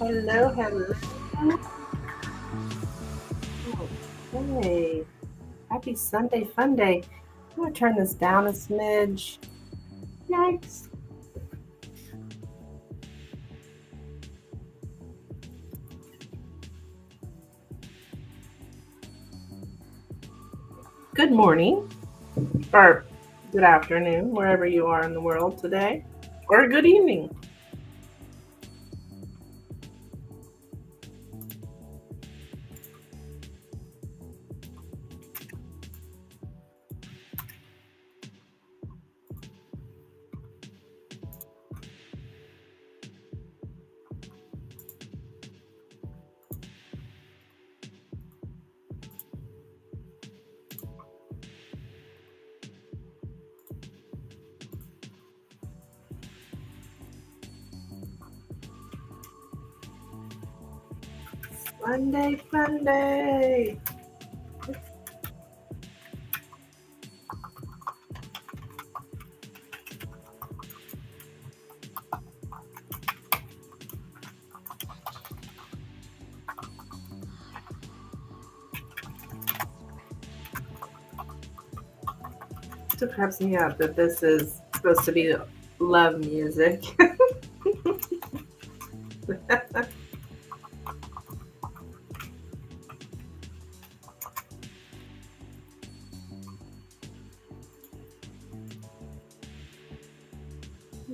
Hello, hello. Okay. Happy Sunday fun day. I'm going to turn this down a smidge. Yikes. Good morning, or good afternoon, wherever you are in the world today, or good evening. Sunday fun day. It cracks me up that this is supposed to be love music.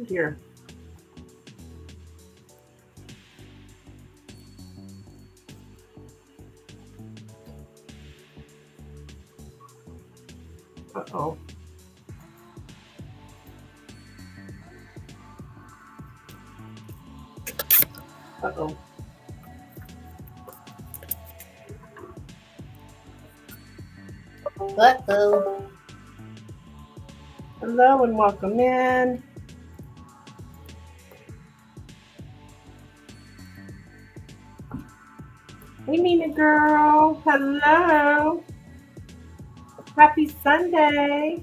Here. Uh-oh. Uh-oh. Uh-oh. Hello and welcome in. Hey, Nina girl. Hello. Happy Sunday.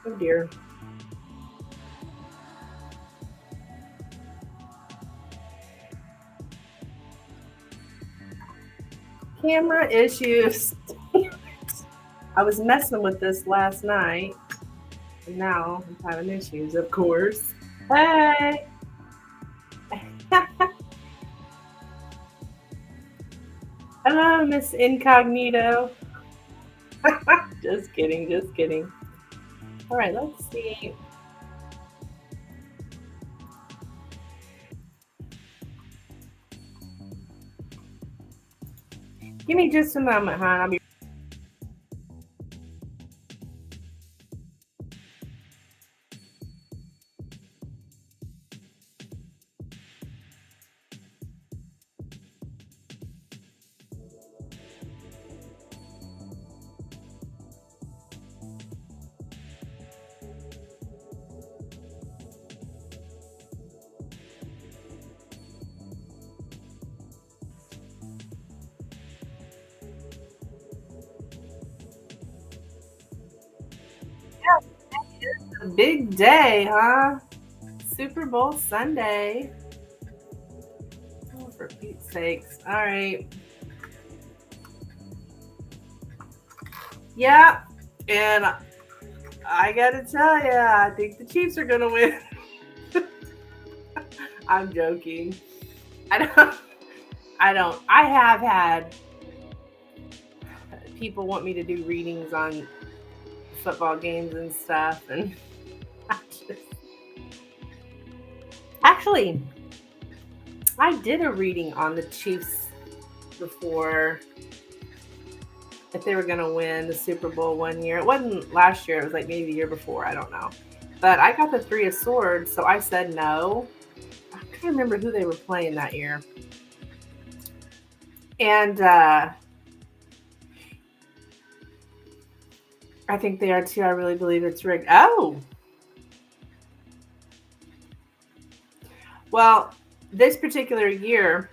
Oh, dear. Camera issues. I was messing with this last night. And now I'm having issues, of course. Hey. Hello, Miss Incognito. Just kidding, just kidding. All right, let's see. Give me just a moment, hon. I'll be a big day, huh? Super Bowl Sunday. Oh, for Pete's sakes. All right. Yeah. And I gotta tell you, I think the Chiefs are gonna win. I'm joking. I don't. I have had people want me to do readings on football games and stuff, and actually, I did a reading on the Chiefs before, if they were going to win the Super Bowl one year. It wasn't last year, it was like maybe the year before, I don't know. But I got the Three of Swords, so I said no. I can't remember who they were playing that year. And I think they are too. I really believe it's rigged. Oh! Well, this particular year,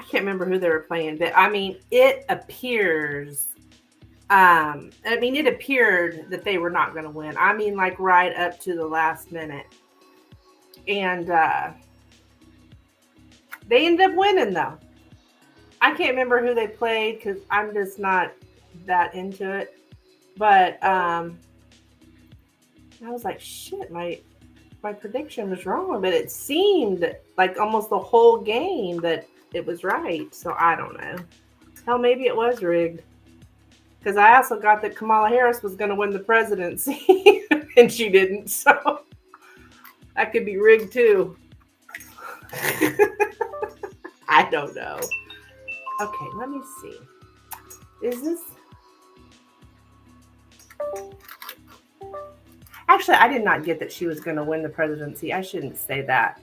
I can't remember who they were playing, but I mean, it appears. It appeared that they were not going to win. I mean, like right up to the last minute, and they ended up winning though. I can't remember who they played because I'm just not that into it. But I was like, shit, my prediction was wrong, but it seemed like almost the whole game that it was right. So I don't know. Hell, maybe it was rigged. Because I also got that Kamala Harris was going to win the presidency, and she didn't. So that could be rigged too. I don't know. Okay, let me see. Is this... Actually, I did not get that she was going to win the presidency. I shouldn't say that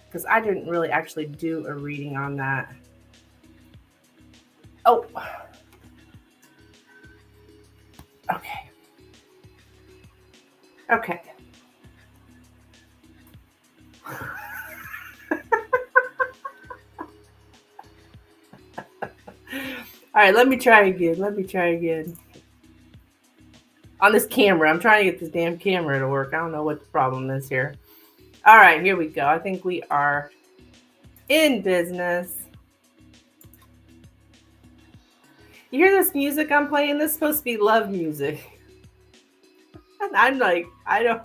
because I didn't really actually do a reading on that. Oh. Okay. Okay. All right, let me try again. On this camera. I'm trying to get this damn camera to work. I don't know what the problem is here. All right, here we go. I think we are in business. You hear this music I'm playing? This is supposed to be love music. And I'm like, I don't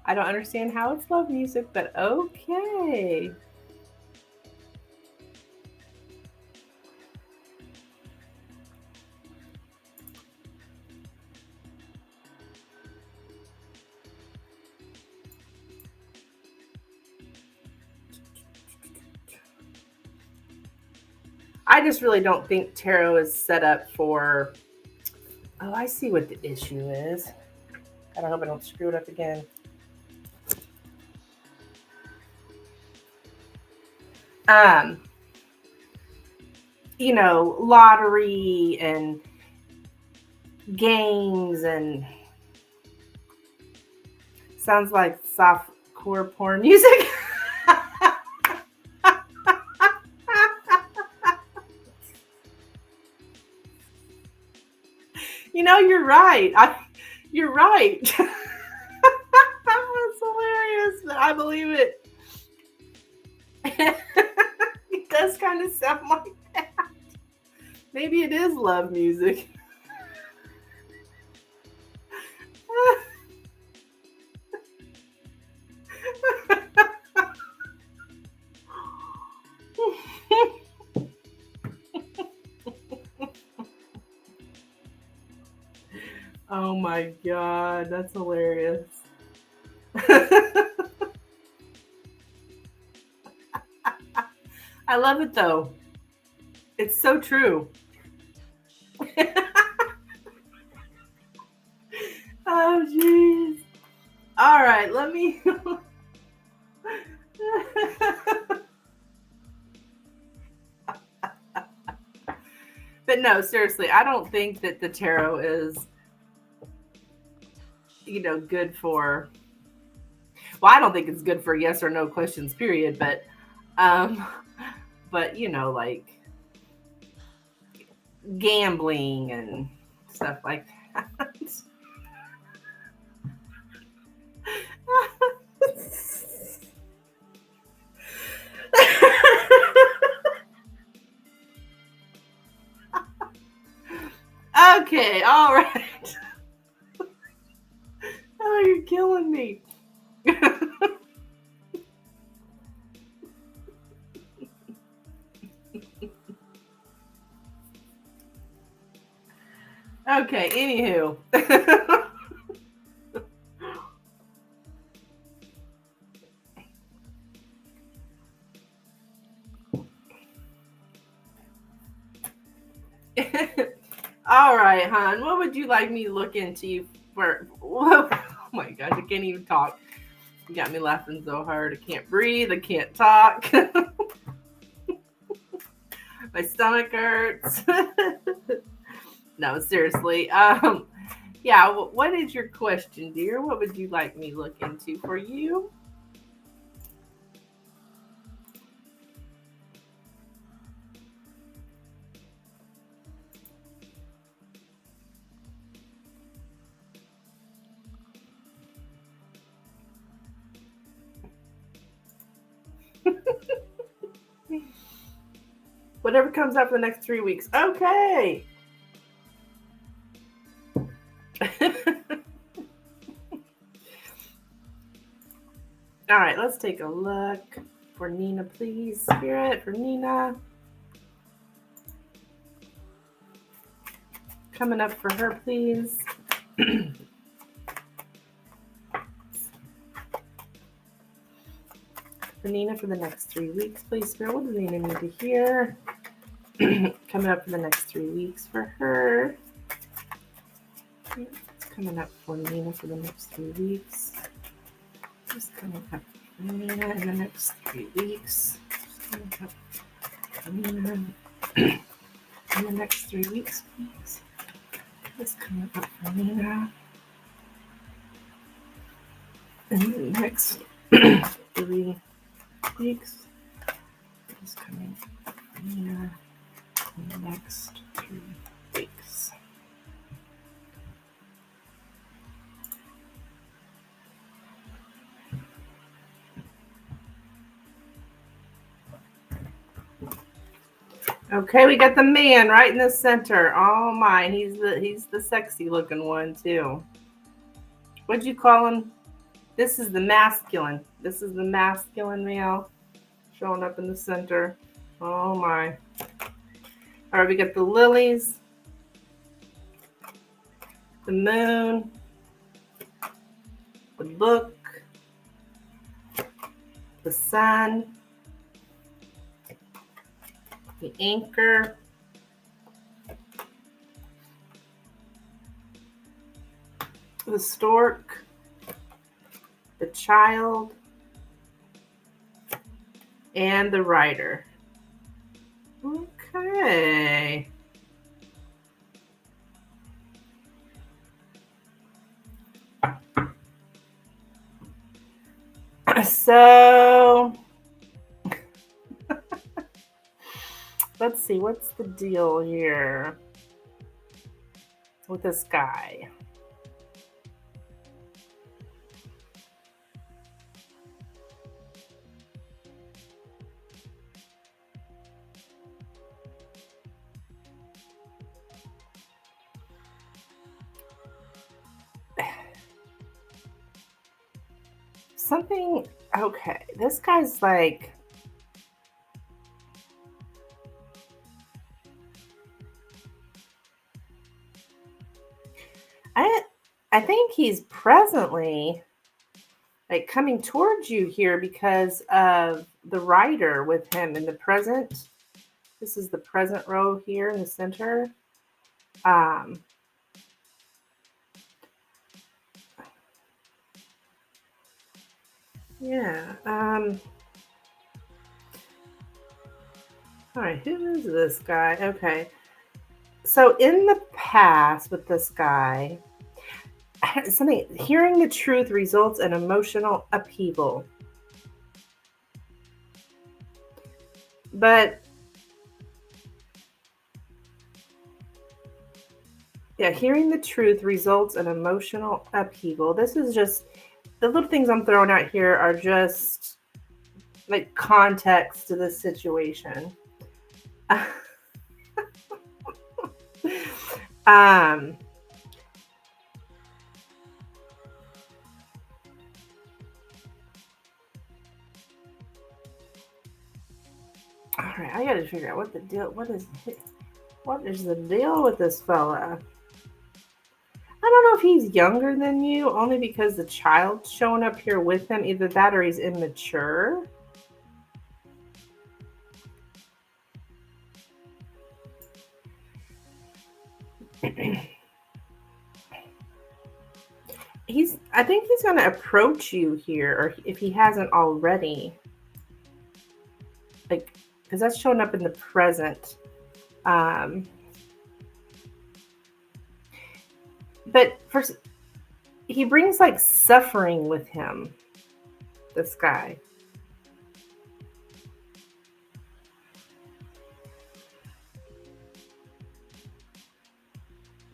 understand how it's love music, but okay. I just really don't think tarot is set up for... Oh, I see what the issue is. God, I hope I don't screw it up again. Lottery and games and sounds like softcore porn music. You're right. You're right. That was hilarious, but I believe it. It does kind of sound like that. Maybe it is love music. Oh my God, that's hilarious. I love it though. It's so true. Oh jeez. All right, let me... But no, seriously, I don't think that the tarot is, good for... Well, I don't think it's good for yes or no questions, period. But like gambling and stuff like that. Okay, all right. Oh, you're killing me. Okay, anywho. All right, hon. What would you like me to look into for? Oh my gosh, I can't even talk. You got me laughing so hard. I can't breathe. I can't talk. My stomach hurts. No, seriously. Yeah. What is your question, dear? What would you like me to look into for you? Whatever comes out for the next 3 weeks. Okay. All right, let's take a look for Nina, please. Spirit for Nina. Coming up for her, please. For Nina for the next 3 weeks, please. Spirit, what does Nina need to hear? Coming up for the next 3 weeks for her. It's coming up for Nina for the next 3 weeks. Just coming up for Nina in the next 3 weeks. Just coming up for Nina in the next 3 weeks, please. Just coming up for Nina in the next 3 weeks. Just coming up for Nina in the next 3 weeks. Okay, we got the man right in the center. Oh my, he's the sexy looking one too. What'd you call him? This is the masculine. This is the masculine male showing up in the center. Oh my. All right, we got the lilies, the moon, the book, the sun, the anchor, the stork, the child, and the rider. Okay. So let's see, what's the deal here with this guy? Something, okay, this guy's like, I think he's presently like coming towards you here because of the rider with him in the present. This is the present row here in the center. Yeah. All right, who is this guy? Okay. So in the past with this guy, something, hearing the truth results in emotional upheaval. But yeah, hearing the truth results in emotional upheaval. This is just, the little things I'm throwing out here are just like context to this situation. All right, I got to figure out what the deal. What is the deal with this fella? I don't know if he's younger than you, only because the child's showing up here with him. Either that or he's immature. I think he's going to approach you here, or if he hasn't already. Like, because that's showing up in the present. But first, he brings like suffering with him, this guy.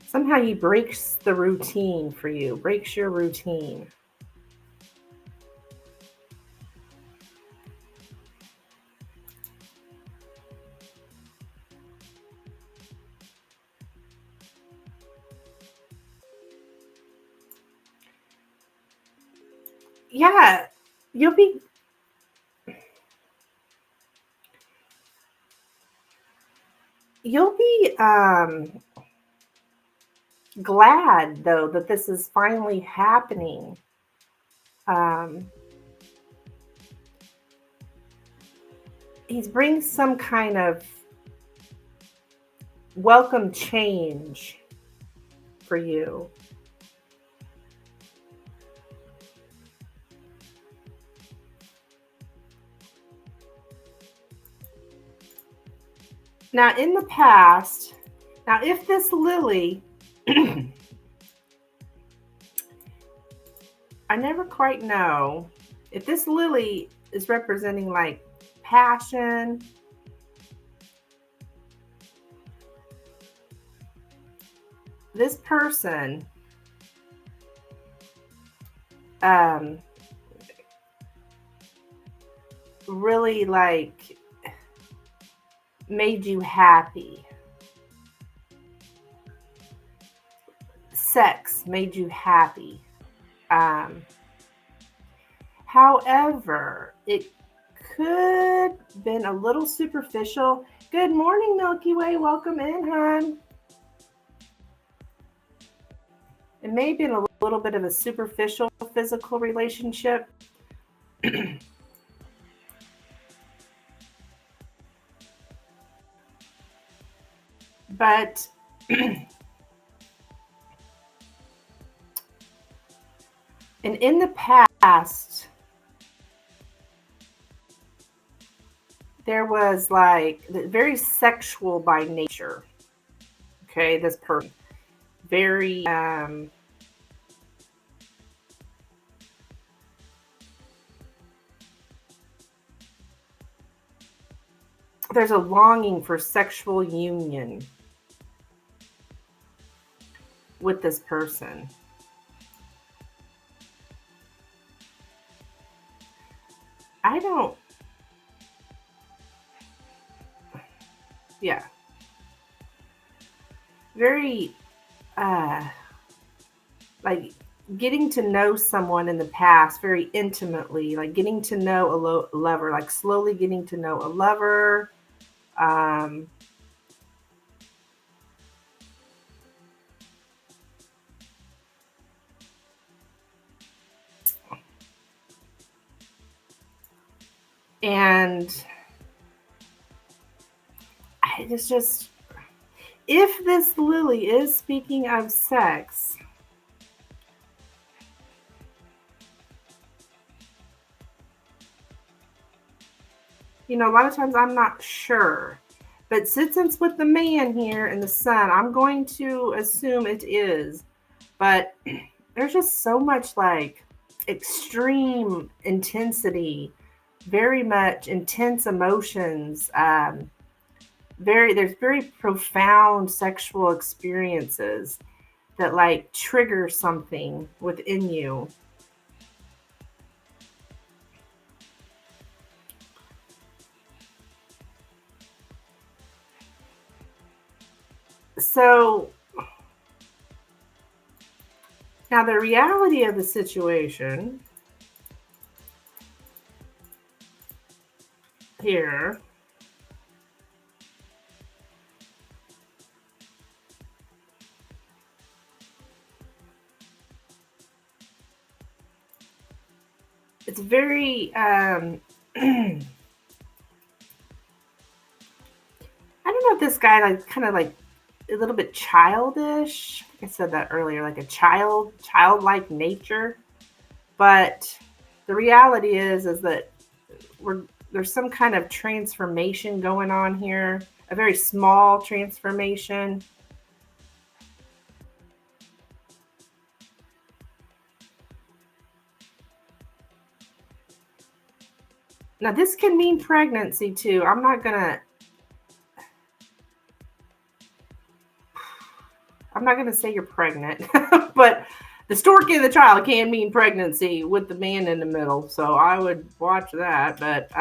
Somehow he breaks the routine for you, breaks your routine. yeah, you'll be glad though that this is finally happening. Um, he's bringing some kind of welcome change for you. Now, in the past, now if this lily, I never quite know if this lily is representing like passion, this person um, really like made you happy. Sex made you happy. Um, However, it could have been a little superficial. Good morning, Milky Way. Welcome in, hon. It may have been a little bit of a superficial physical relationship. But and in the past, there was like very sexual by nature. Okay, this person very there's a longing for sexual union with this person. I don't, yeah, very like getting to know someone in the past very intimately, like getting to know a lover, like slowly getting to know a lover. Um, and it's just, if this lily is speaking of sex, you know, a lot of times I'm not sure. But since it's with the man here and the sun, I'm going to assume it is. But there's just so much like extreme intensity, very much intense emotions. There's very profound sexual experiences that like trigger something within you. So now the reality of the situation here it's very I don't know if this guy like kind of like a little bit childish. I said that earlier, like a childlike nature. But the reality is that there's some kind of transformation going on here, a very small transformation. Now this can mean pregnancy too. I'm not gonna say you're pregnant, but the stork in the child can mean pregnancy with the man in the middle. So I would watch that. But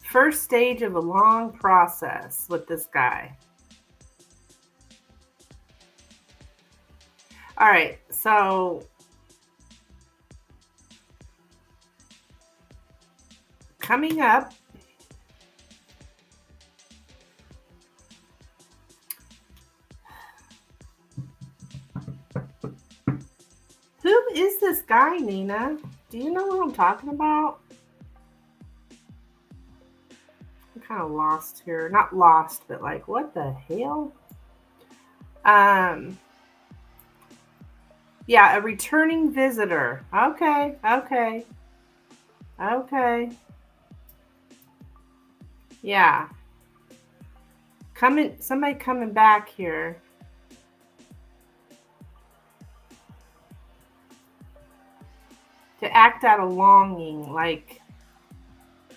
first stage of a long process with this guy. All right, so coming up, who is this guy, Nina? Do you know what I'm talking about? I'm kind of lost here. Not lost, but like, what the hell? Yeah, a returning visitor. Okay. Yeah. Somebody coming back here. To act out a longing, like,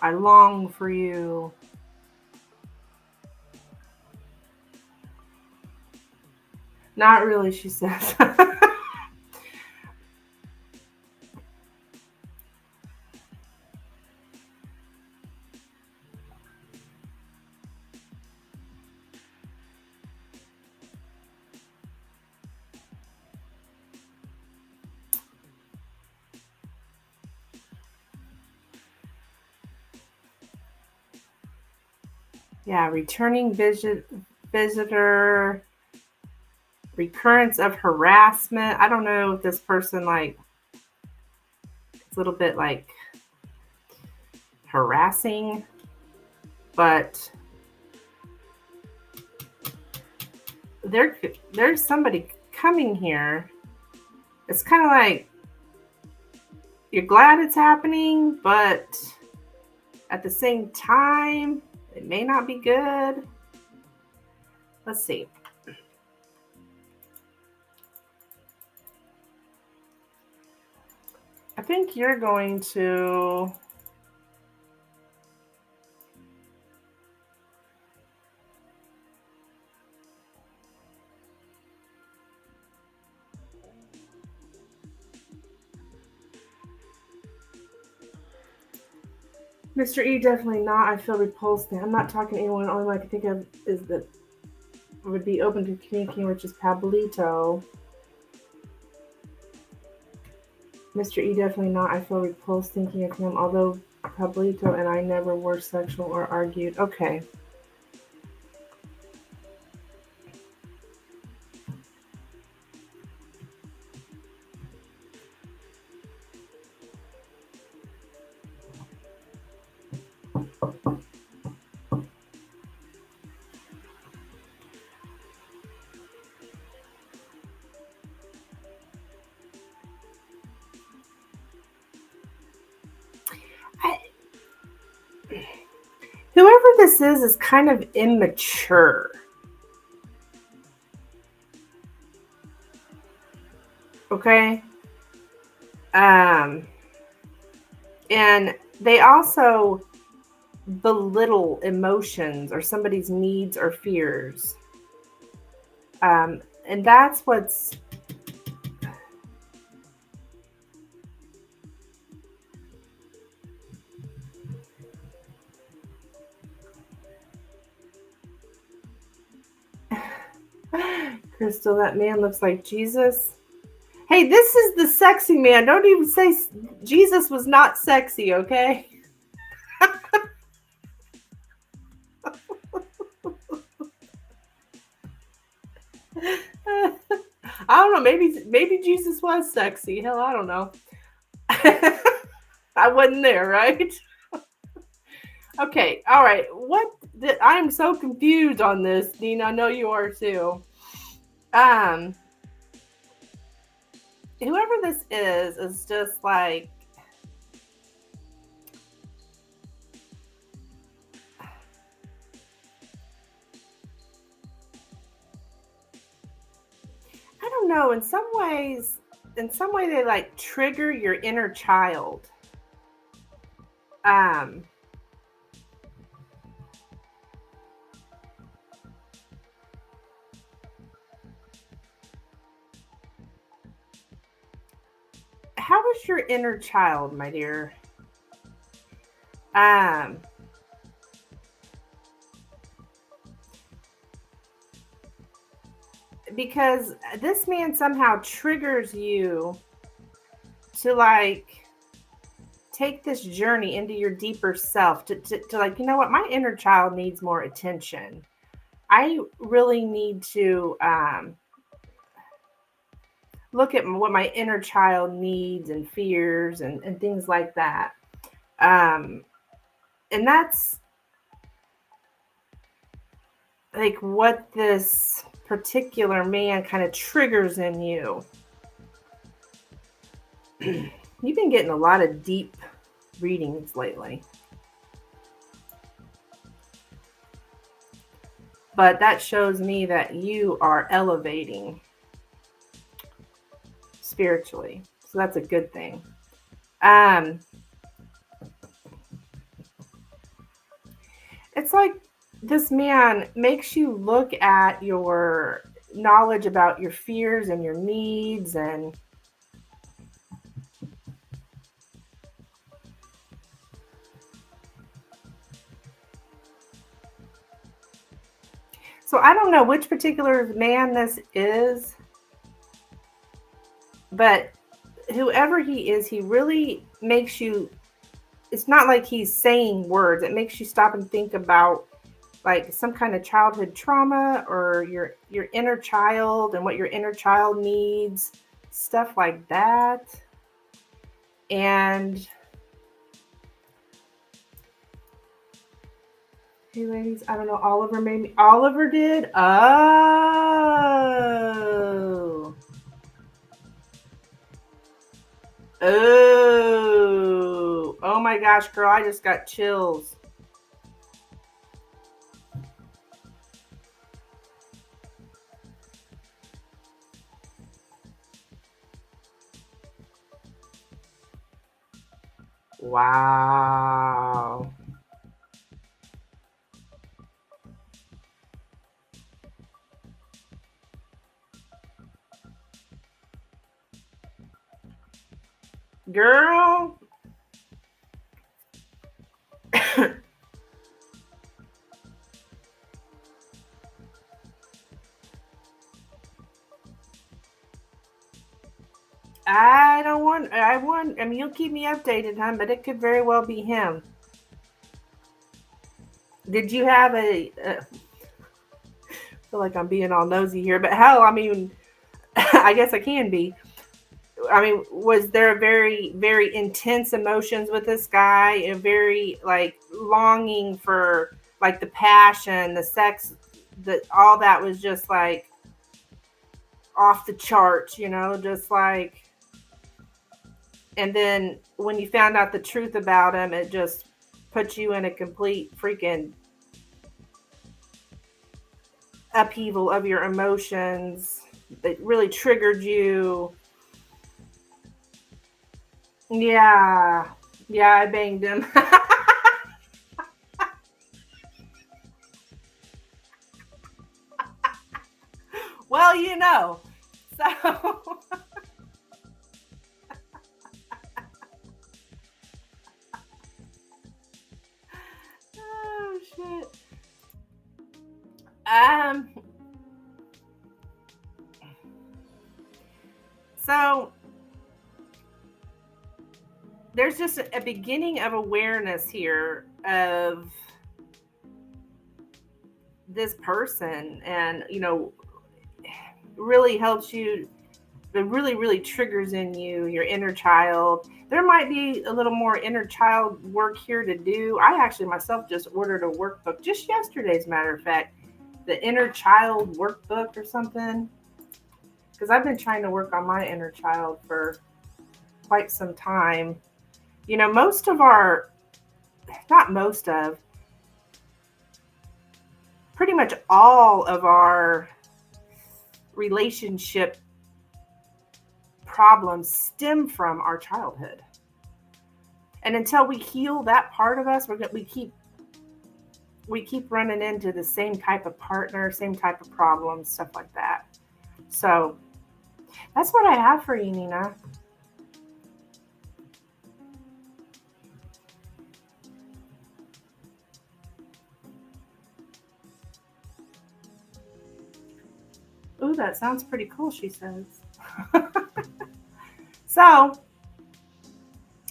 I long for you. Not really, she says. Yeah, returning visitor, recurrence of harassment. I don't know if this person, like, it's a little bit like harassing, but there's somebody coming here. It's kind of like you're glad it's happening, but at the same time, it may not be good. Let's see. I think you're going to... Mr. E, definitely not. I feel repulsed. I'm not talking to anyone. Only one I can think of is that would be open to communicating, which is Pablito. Mr. E, definitely not. I feel repulsed thinking of him, although Pablito and I never were sexual or argued. Okay. Whoever this is kind of immature. Okay? And they also belittle emotions or somebody's needs or fears. And that's what's... Crystal, that man looks like Jesus. Hey, this is the sexy man. Don't even say Jesus was not sexy, okay? I don't know. Maybe Jesus was sexy. Hell, I don't know. I wasn't there, right? Okay, all right. I'm so confused on this, Nina. I know you are too. Whoever this is just like... I don't know. In some way, they like trigger your inner child. How is your inner child, my dear? because this man somehow triggers you to like take this journey into your deeper self to like, you know what, my inner child needs more attention. I really need to look at what my inner child needs and fears and things like that. And that's like what this particular man kind of triggers in you. You've been getting a lot of deep readings lately. But that shows me that you are elevating spiritually. So that's a good thing. It's like this man makes you look at your knowledge about your fears and your needs and so I don't know which particular man this is, but whoever he is, he really makes you, it's not like he's saying words. It makes you stop and think about like some kind of childhood trauma or your inner child and what your inner child needs, stuff like that. And hey ladies, I don't know, Oliver maybe. Oliver did? Oh. Oh. Oh my gosh, girl, I just got chills. Wow. Girl. I mean, you'll keep me updated, hon, but it could very well be him. Did you have I feel like I'm being all nosy here, but hell, I mean, I guess I can be. I mean, was there very, very intense emotions with this guy and very like longing for like the passion, the sex, all that was just like off the charts, just like, and then when you found out the truth about him, it just put you in a complete freaking upheaval of your emotions. It really triggered you. Yeah. Yeah, I banged him. Well, so oh shit. So there's just a beginning of awareness here of this person, and really helps you. It really, really triggers in you your inner child. There might be a little more inner child work here to do. I actually myself just ordered a workbook just yesterday, as a matter of fact, the inner child workbook or something, because I've been trying to work on my inner child for quite some time. Most of our, not most of, pretty much all of our relationship problems stem from our childhood. And until we heal that part of us, we keep running into the same type of partner, same type of problems, stuff like that. So that's what I have for you, Nina. Ooh, it. Sounds pretty cool, she says. So,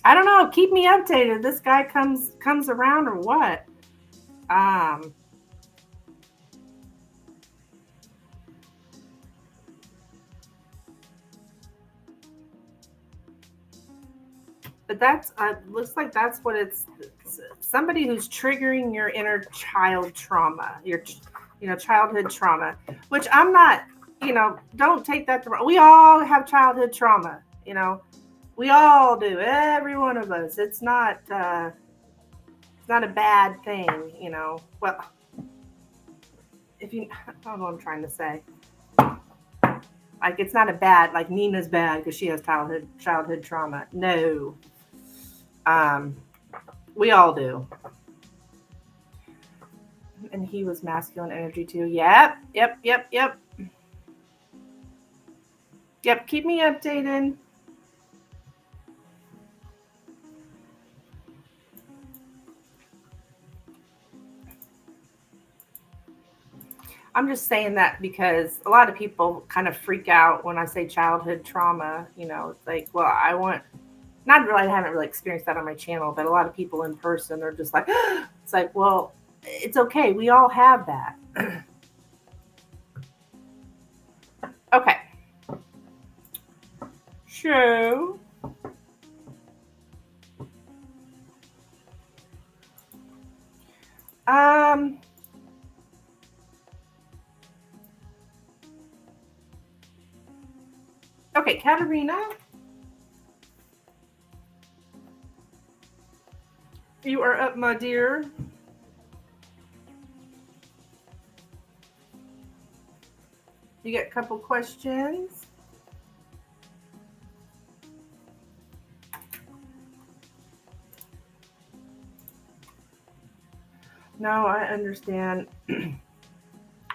I don't know. Keep me updated. This guy comes around or what? But that's looks like that's what it's somebody who's triggering your inner child trauma, your childhood trauma, which I'm not, don't take that the wrong. We all have childhood trauma, we all do, every one of us. It's not a bad thing, well, if you, I don't know what I'm trying to say. Like, it's not a bad, like Nina's bad because she has childhood trauma. No. We all do. And he was masculine energy too. Yep. Yep, keep me updated. I'm just saying that because a lot of people kind of freak out when I say childhood trauma. It's like, well, I haven't really experienced that on my channel, but a lot of people in person are just like, it's like, well, it's okay. We all have that. Okay. Show. Okay, Katerina. You are up, my dear. You got a couple questions? No, I understand.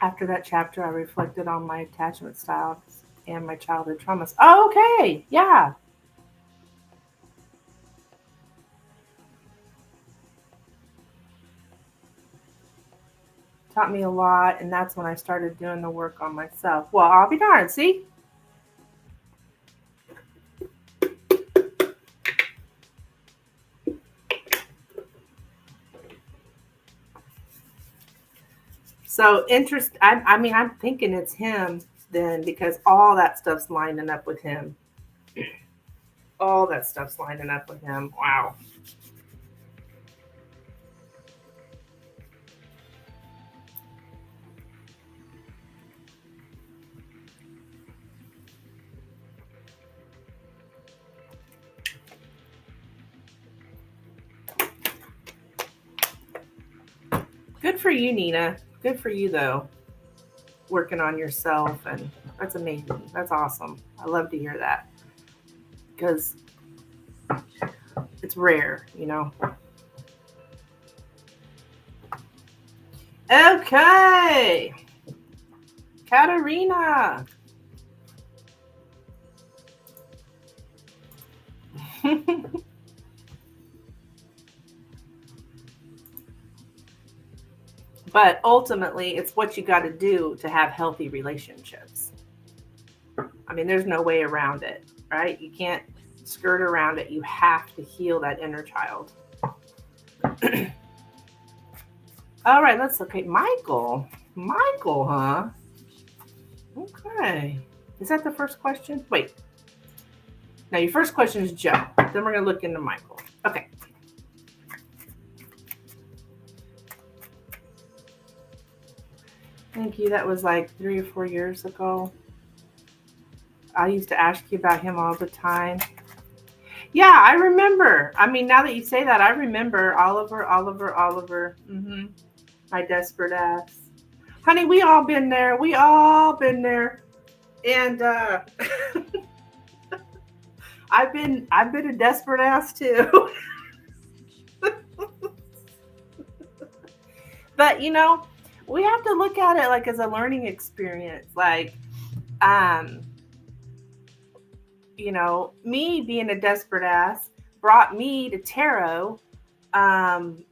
After that chapter, I reflected on my attachment styles and my childhood traumas. Oh, okay. Yeah. Taught me a lot, and that's when I started doing the work on myself. Well, I'll be darned. See? So I'm thinking it's him then, because all that stuff's lining up with him. All that stuff's lining up with him. Wow. Good for you, Nina. Good for you, though. Working on yourself, and that's amazing. That's awesome. I love to hear that because it's rare, Okay, Katerina. But ultimately, it's what you got to do to have healthy relationships. I mean, there's no way around it, right? You can't skirt around it. You have to heal that inner child. All right, let's look at Michael. Michael, huh? Okay. Is that the first question? Wait. Now, your first question is Joe. Then we're going to look into Michael. Okay. Thank you. That was like 3 or 4 years ago. I used to ask you about him all the time. Yeah, I remember. I mean, now that you say that, I remember Oliver. Mm-hmm. My desperate ass. Honey, we all been there. And I've been a desperate ass too. But we have to look at it like as a learning experience. Like, me being a desperate ass brought me to tarot, and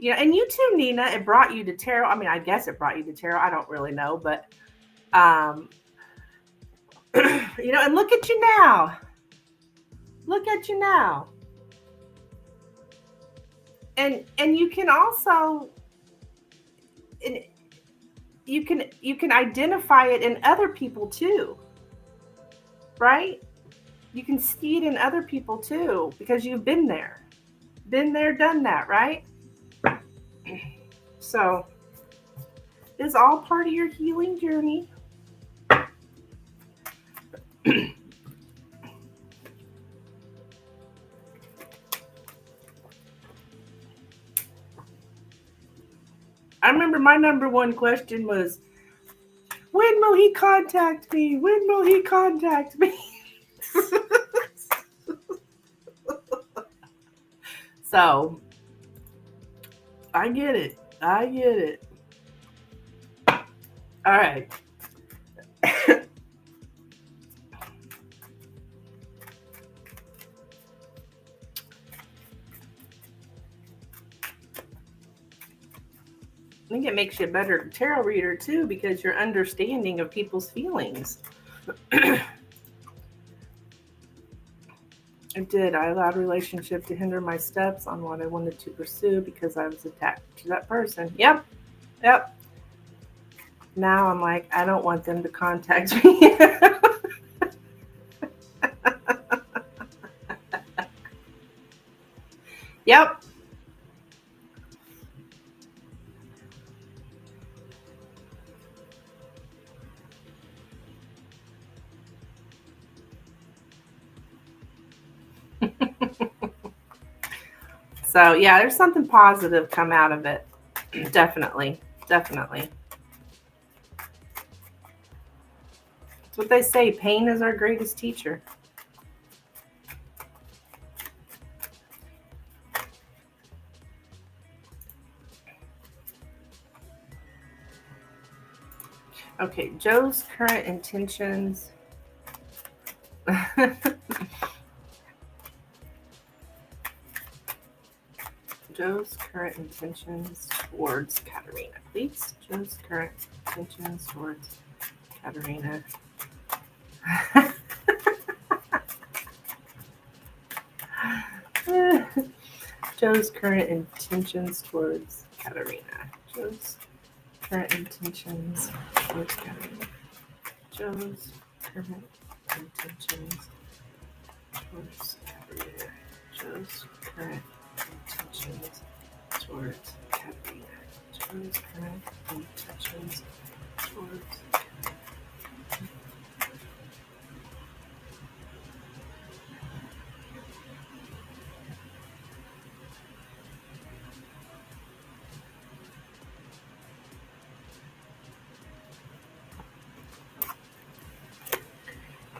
Yeah, and you too, Nina. It brought you to tarot. I mean, I guess it brought you to tarot. I don't really know, but and look at you now. Look at you now. And you can also you can identify it in other people too. Right? You can see it in other people too because you've been there. Been there, done that, right? So, it's all part of your healing journey. I remember my number one question was, when will he contact me? When will he contact me? So, I get it. I get it. All right. I think it makes you a better tarot reader too because you're understanding of people's feelings. I did. I allowed relationship to hinder my steps on what I wanted to pursue because I was attached to that person. Yep. Now I'm like, I don't want them to contact me. Yep. So yeah, there's something positive come out of it. Definitely. It's what they say, pain is our greatest teacher. Okay, Joe's current intentions. Joe's current intentions towards Katerina, please. Joe's current intentions towards Katerina. Joe's current intentions towards Katerina. Joe's current intentions towards Katerina. Joe's current intentions towards Katerina. Joe's current intentions towards Katerina. Joe's current intentions towards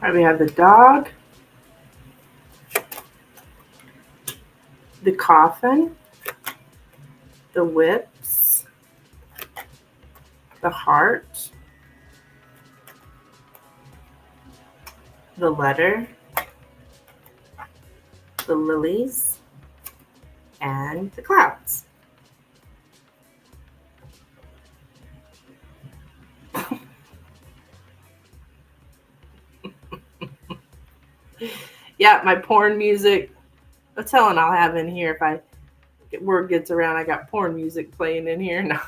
Alright, we have the dog, the coffin, the whips, the heart, the letter, the lilies, and the clouds. Yeah, my porn music. That's Helen I'll have in here if word gets around. I got porn music playing in here now.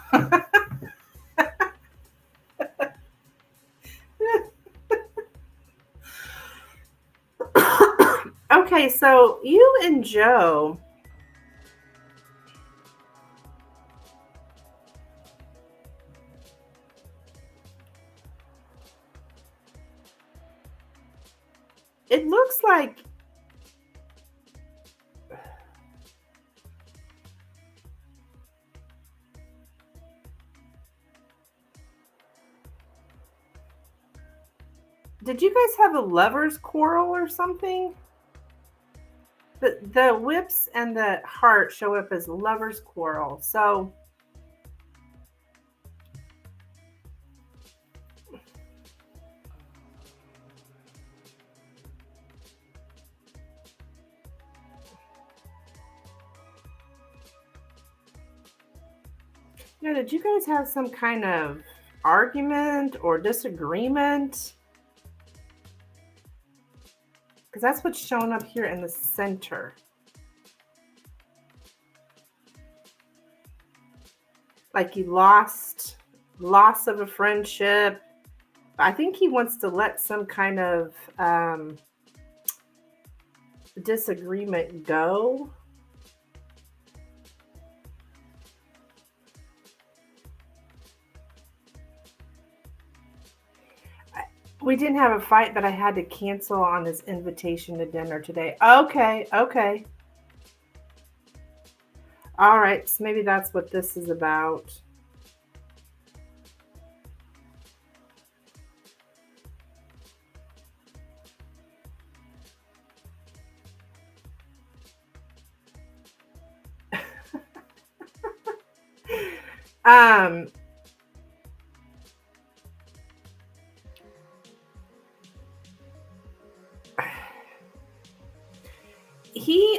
Okay, so you and Joe. It looks like did you guys have a lover's quarrel or something? The whips and the heart show up as lover's quarrel. So Yeah, did you guys have some kind of argument or disagreement? Because that's what's showing up here in the center. Like you loss of a friendship. I think he wants to let some kind of disagreement go. We didn't have a fight, but I had to cancel on his invitation to dinner today. Okay, okay. All right, so maybe that's what this is about. um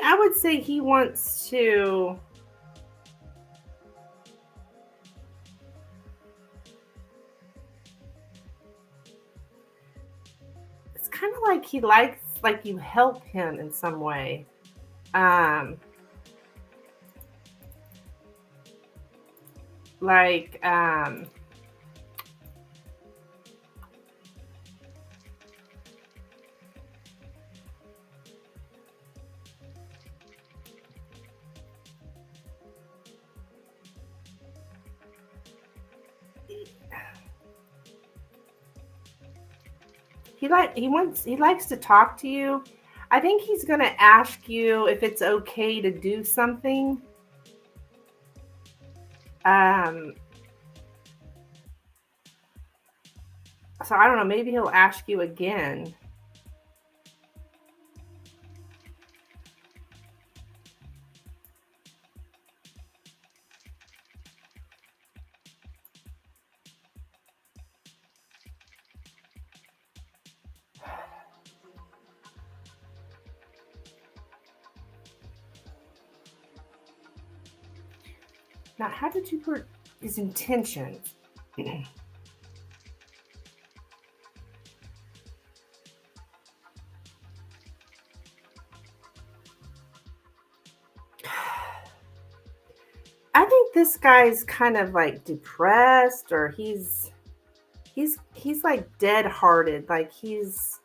I would say he wants to it's kind of like he likes like you help him in some way. Like he likes to talk to you. I think he's going to ask you if it's okay to do something. So I don't know, maybe he'll ask you again. Now, how did you put his intentions? I think this guy's kind of like depressed, or he's like dead-hearted. Like he's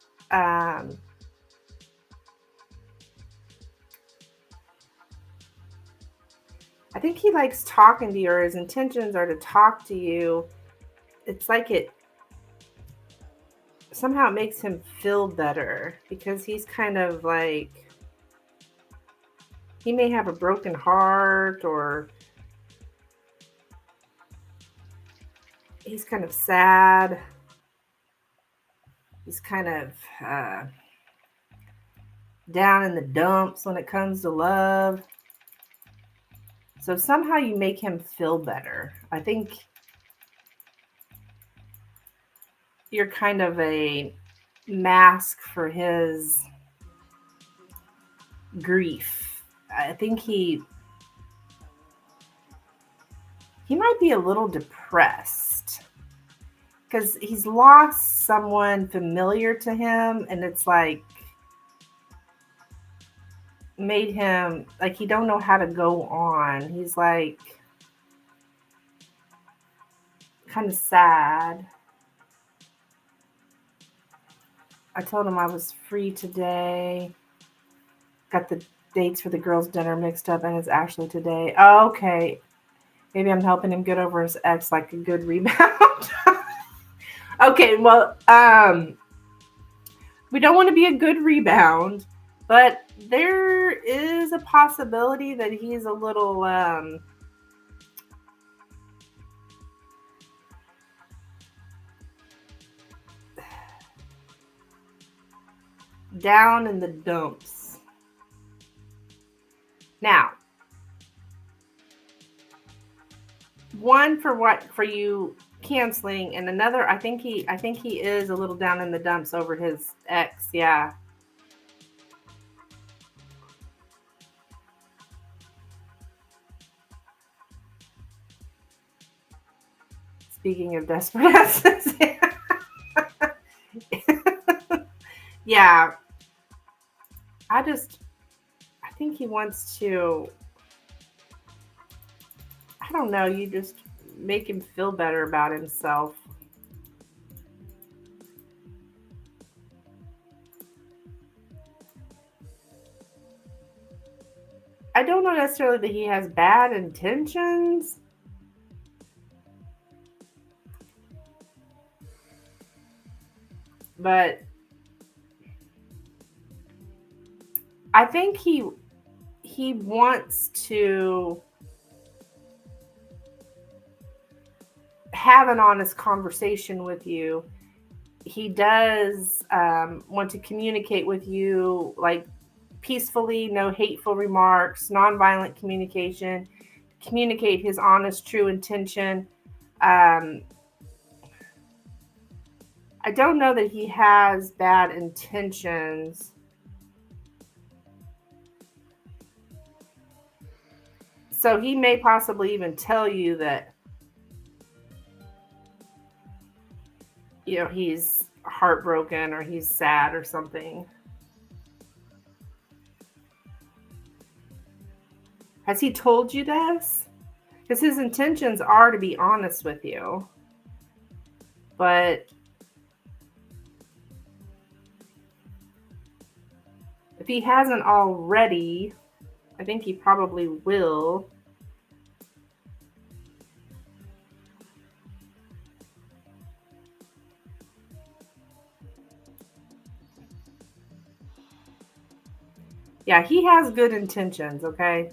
I think he likes talking to you, or his intentions are to talk to you. It's like it somehow it makes him feel better because he's kind of like he may have a broken heart, or he's kind of sad. He's kind of down in the dumps when it comes to love. So somehow you make him feel better. I think you're kind of a mask for his grief. I think he might be a little depressed because he's lost someone familiar to him, and it's like made him like he don't know how to go on. He's like kind of sad. I told him I was free today. Got the dates for the girls' dinner mixed up, and it's actually today. Oh, okay. Maybe I'm helping him get over his ex like a good rebound. Okay, well, we don't want to be a good rebound, but there is a possibility that he's a little down in the dumps. Now, one for you canceling, and another I think he is a little down in the dumps over his ex. Yeah. Speaking of desperates. Yeah. I think he wants to, I don't know, you just make him feel better about himself. I don't know necessarily that he has bad intentions. But I think he wants to have an honest conversation with you. He does want to communicate with you, like, peacefully, no hateful remarks, nonviolent communication, communicate his honest, true intention. I don't know that he has bad intentions. So he may possibly even tell you that, he's heartbroken or he's sad or something. Has he told you this? Because his intentions are to be honest with you. But if he hasn't already, I think he probably will. Yeah, he has good intentions, okay?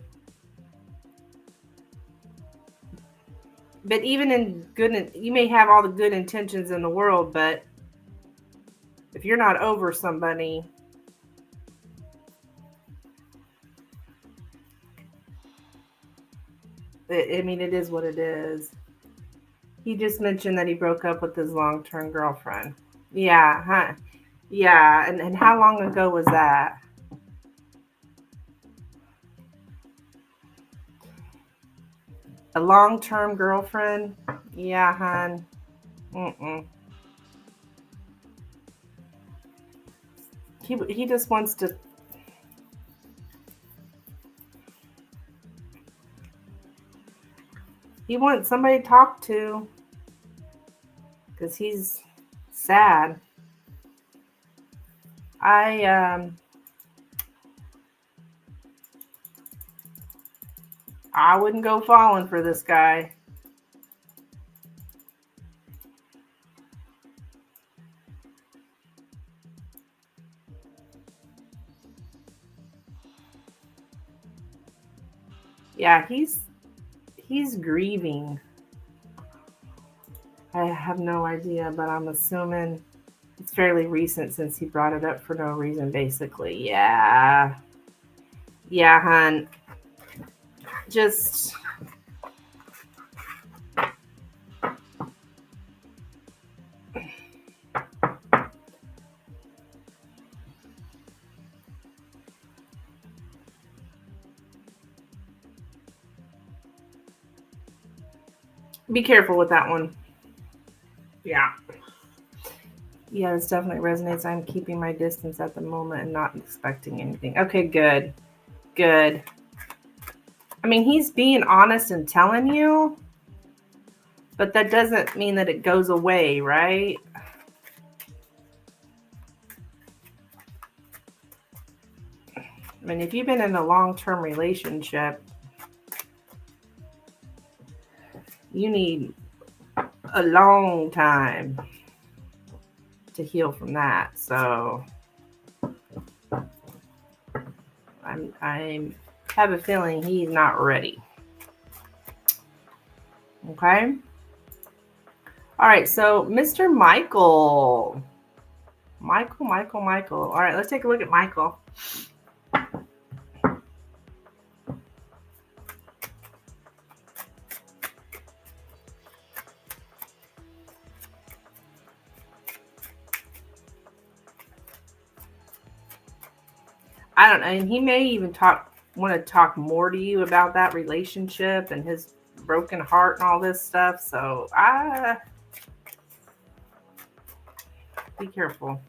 But even in good, you may have all the good intentions in the world, but if you're not over somebody, it is what it is. He just mentioned that he broke up with his long-term girlfriend. Yeah, huh? Yeah, and how long ago was that? A long-term girlfriend? Yeah, hon. Mm-mm. He just wants to. He wants somebody to talk to because he's sad. I wouldn't go falling for this guy. Yeah, he's grieving. I have no idea, but I'm assuming it's fairly recent since he brought it up for no reason, basically. Yeah. Yeah, hon. Just be careful with that one. Yeah. Yeah, this definitely resonates. I'm keeping my distance at the moment and not expecting anything. Okay, good. Good. I mean, he's being honest and telling you, but that doesn't mean that it goes away, right? I mean, if you've been in a long-term relationship, you need a long time to heal from that. So I have a feeling he's not ready. Okay. All right. So Mr. Michael. Michael. All right. Let's take a look at Michael. I don't know. And he may even want to talk more to you about that relationship and his broken heart and all this stuff. So be careful.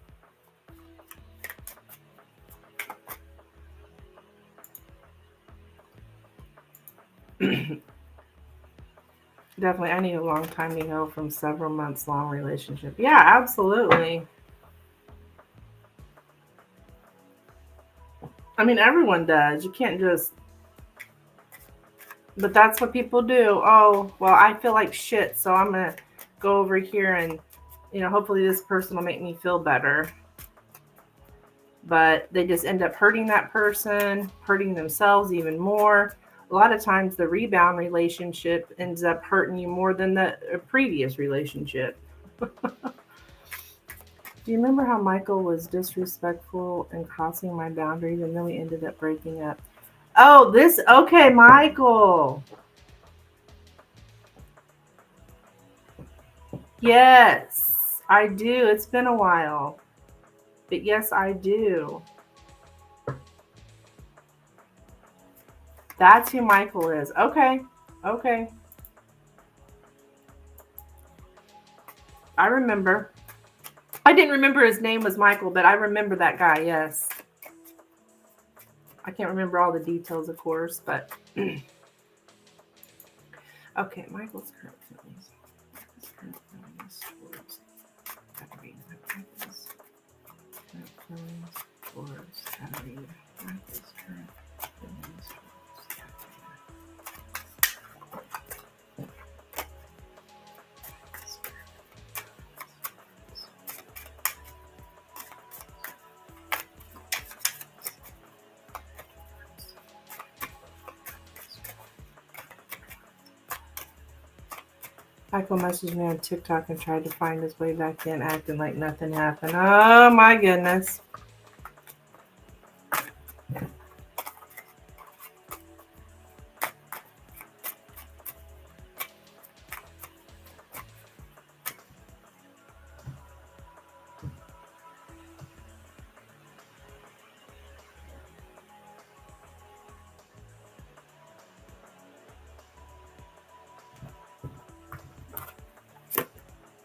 Definitely, I need a long time to heal from several months long relationship. Yeah, absolutely. I mean, everyone does. You can't just, but that's what people do. Oh, well, I feel like shit, so I'm going to go over here and, hopefully this person will make me feel better. But they just end up hurting that person, hurting themselves even more. A lot of times the rebound relationship ends up hurting you more than the previous relationship. Do you remember how Michael was disrespectful and crossing my boundaries, and then we ended up breaking up? Oh, okay, Michael. Yes, I do. It's been a while. But yes, I do. That's who Michael is. Okay. I remember. I didn't remember his name was Michael, but I remember that guy, yes. I can't remember all the details, of course, but okay, Michael's current feelings. Michael's current feelings towards Katarina. Michael's current feelings towards Katarina. Michael's current feelings towards Katarina. Michael messaged me on TikTok and tried to find his way back in, acting like nothing happened. Oh my goodness.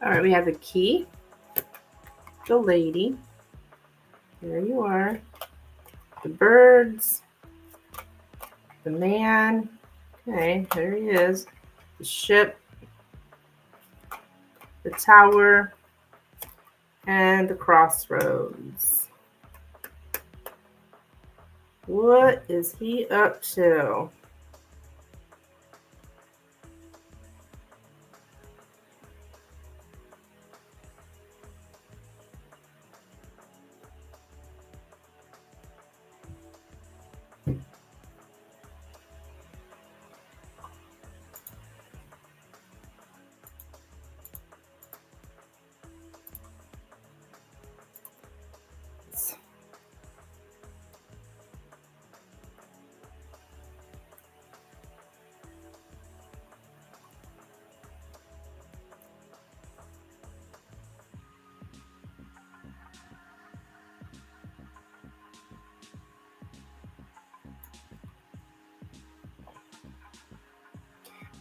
All right, we have the key, the lady. There you are. The birds, the man. Okay, there he is. The ship, the tower, and the crossroads. What is he up to?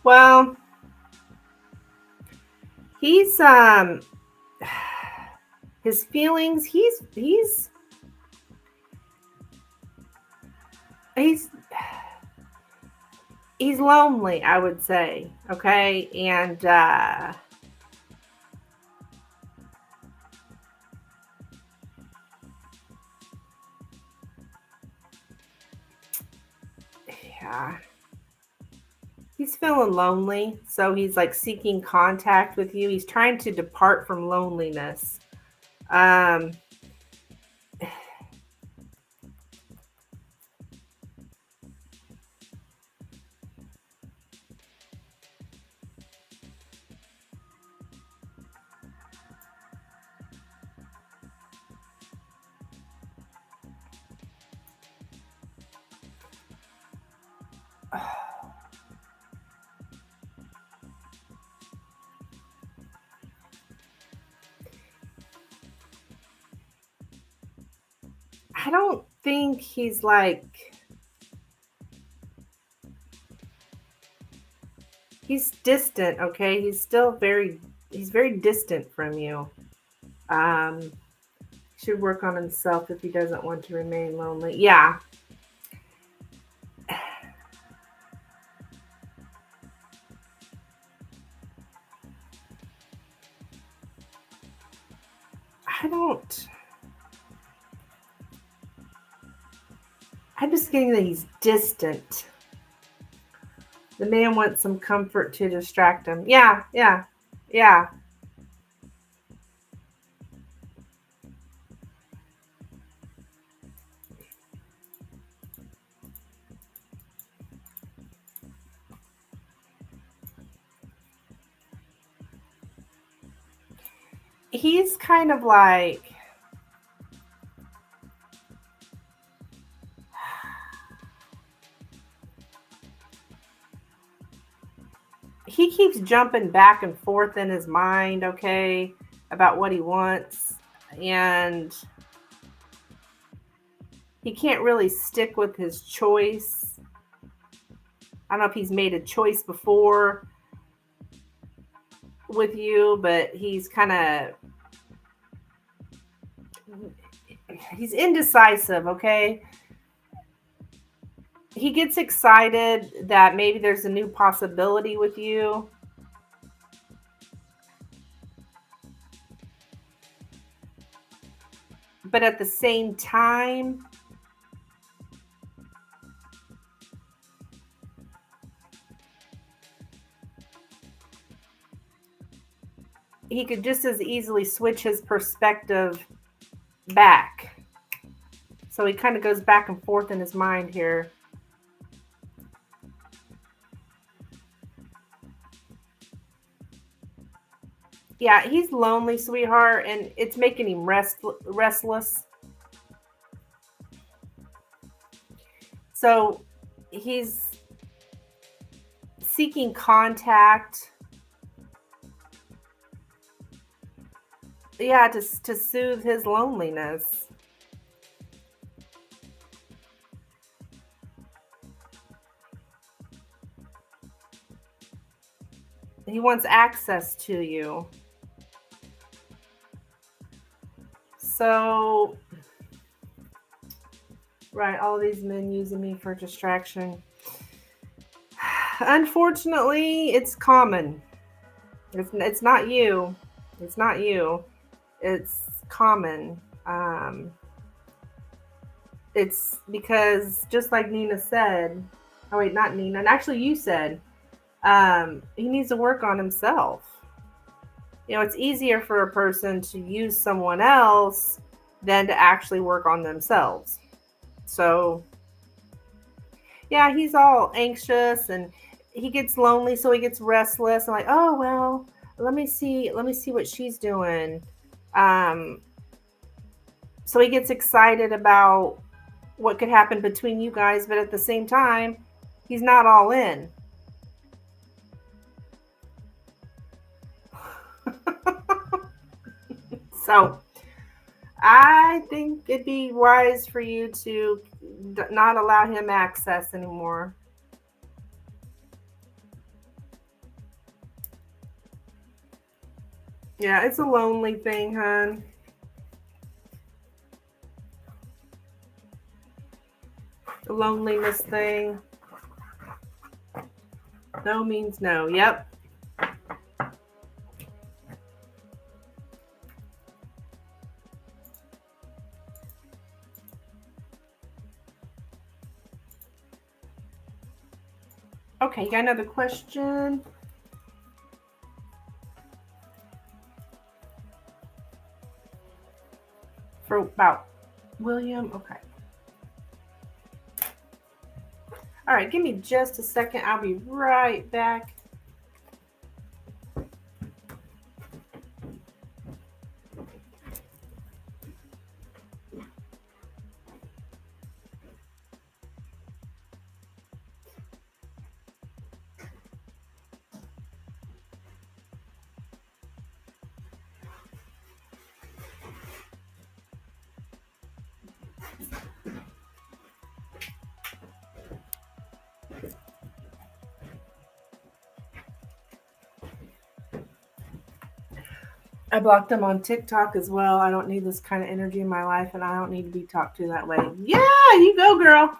Well, he's his feelings, he's lonely, I would say. Okay? And yeah. He's feeling lonely, so he's like seeking contact with you. He's trying to depart from loneliness. I don't think he's like he's distant, okay? He's very distant from you. Should work on himself if he doesn't want to remain lonely. Yeah. I'm just getting that he's distant. The man wants some comfort to distract him. Yeah, yeah, yeah. He's kind of like, he keeps jumping back and forth in his mind, okay, about what he wants. And he can't really stick with his choice. I don't know if he's made a choice before with you, but he's indecisive, okay? He gets excited that maybe there's a new possibility with you. But at the same time, he could just as easily switch his perspective back. So he kind of goes back and forth in his mind here. Yeah, he's lonely, sweetheart, and it's making him restless. So he's seeking contact. Yeah, to soothe his loneliness. He wants access to you. So, right, all these men using me for distraction. Unfortunately, it's common. It's not you. It's not you. It's common. It's because just like Nina said, oh wait, not Nina, and actually you said, he needs to work on himself. You know, it's easier for a person to use someone else than to actually work on themselves. So, yeah, he's all anxious and he gets lonely, so he gets restless and like, oh well, let me see what she's doing. Um, so he gets excited about what could happen between you guys, but at the same time, he's not all in. So I think it'd be wise for you to not allow him access anymore. Yeah, it's a lonely thing, hon. A loneliness thing. No means no. Yep. Okay, you got another question? For about William? Okay. All right, give me just a second. I'll be right back. I blocked them on TikTok as well. I don't need this kind of energy in my life, and I don't need to be talked to that way. Yeah, you go, girl.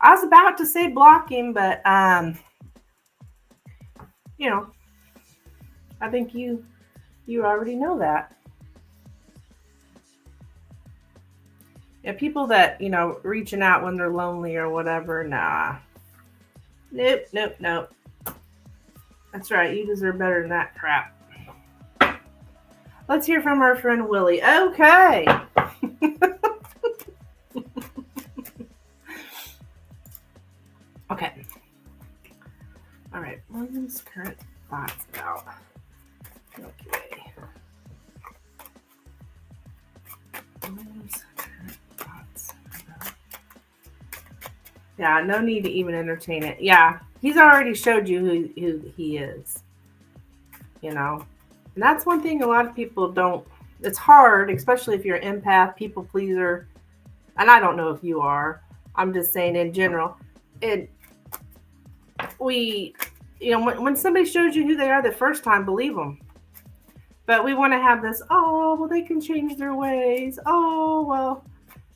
I was about to say blocking, but you know, I think you already know that. Yeah, people that reaching out when they're lonely or whatever. Nah, nope, nope, nope. That's right. You deserve better than that crap. Let's hear from our friend Willie. Okay. Okay. All right. William's current thoughts about. Okay. William's current thoughts about. Yeah, no need to even entertain it. Yeah, he's already showed you who he is. And that's one thing a lot of people don't. It's hard, especially if you're an empath, people pleaser, and I don't know if you are. I'm just saying in general. It we when somebody shows you who they are the first time, believe them. But we want to have this, oh, well, they can change their ways. Oh, well,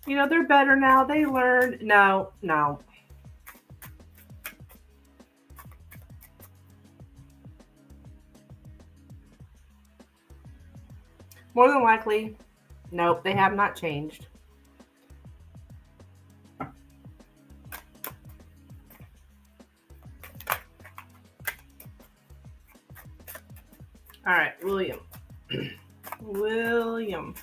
they're better now. They learned. No, no. More than likely, nope, they have not changed. All right, William. William.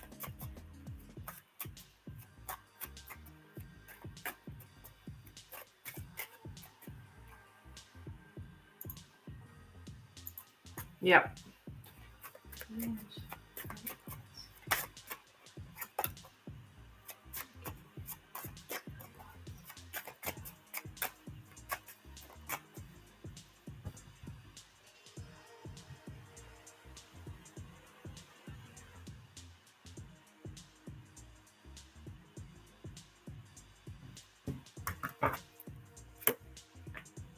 Yep.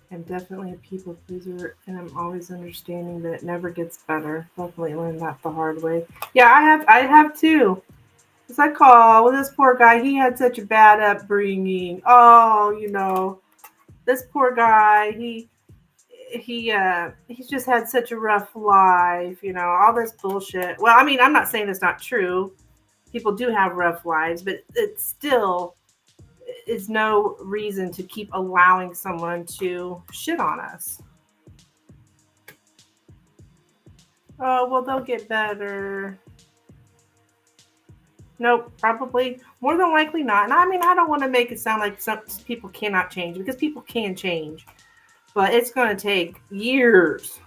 I'm definitely a people pleaser, and I'm always understanding that it never gets better. Definitely learned that the hard way. Yeah, I have too. It's like, oh, well, this poor guy, he had such a bad upbringing. Oh, this poor guy, he's just had such a rough life. All this bullshit. Well, I mean, I'm not saying it's not true. People do have rough lives, but it's still is no reason to keep allowing someone to shit on us. Oh, well, they'll get better. Nope, probably more than likely not. And I mean, I don't want to make it sound like some people cannot change, because people can change, but it's going to take years,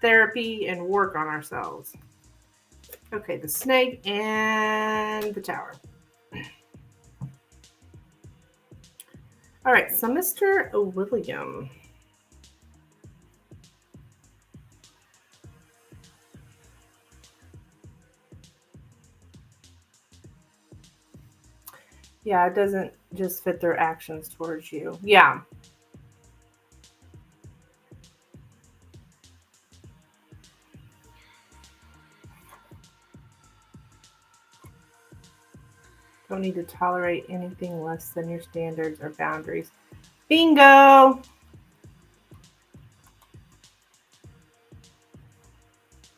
therapy, and work on ourselves. Okay, the snake and the tower. All right, so Mr. William. Yeah, it doesn't just fit their actions towards you. Yeah. Don't need to tolerate anything less than your standards or boundaries. Bingo!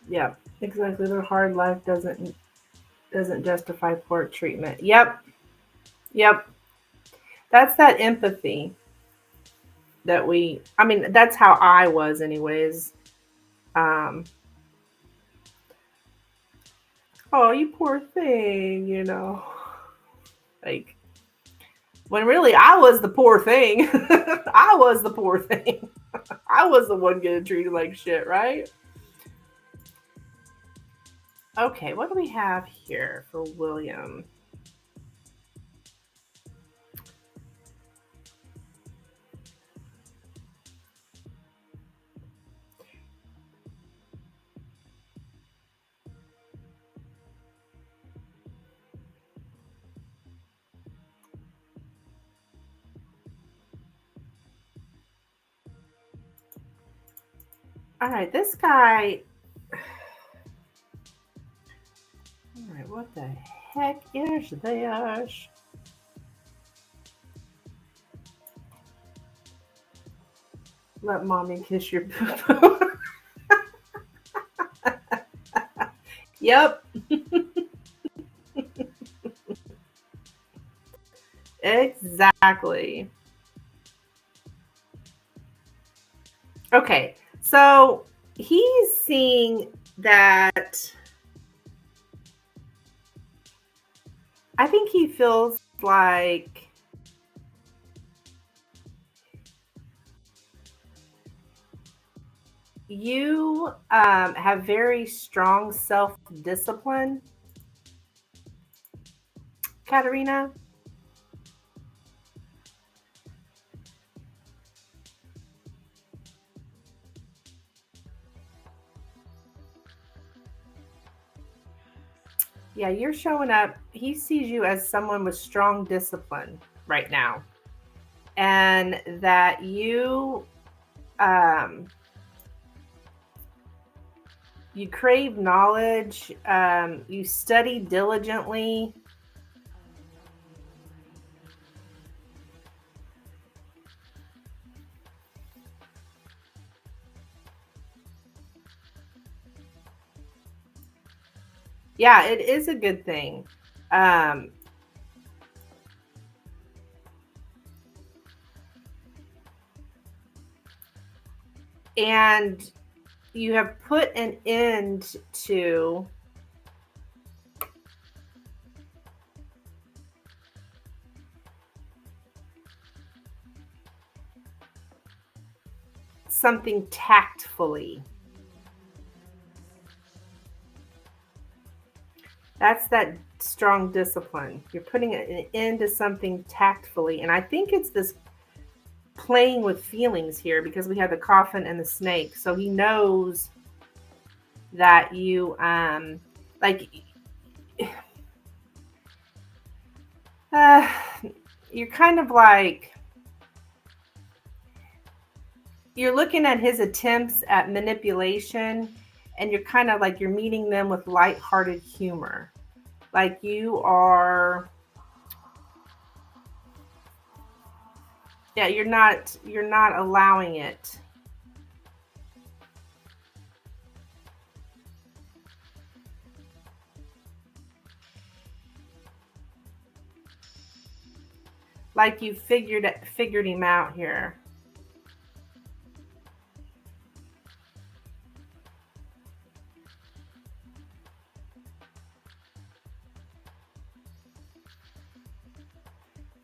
Yep, exactly. Their hard life doesn't justify poor treatment. Yep. Yep. That's that empathy that I mean, that's how I was anyways. Um oh, you poor thing. Like, when really I was the poor thing. I was the poor thing. I was the one getting treated like shit, right? Okay, what do we have here for William? All right, this guy. All right, what the heck is this? Let mommy kiss your poo. Yep, exactly. Okay, so he's seeing that. I think he feels like you have very strong self discipline, Katerina. Yeah, you're showing up. He sees you as someone with strong discipline right now, and that um, you crave knowledge. You study diligently. Yeah, it is a good thing. Um, and you have put an end to something tactfully. That's that strong discipline. You're putting an end to something tactfully. And I think it's this playing with feelings here because we have the coffin and the snake. So he knows that you like uh you're kind of like you're looking at his attempts at manipulation, and you're kind of like you're meeting them with lighthearted humor. Like yeah, you're not allowing it. Like you figured him out here.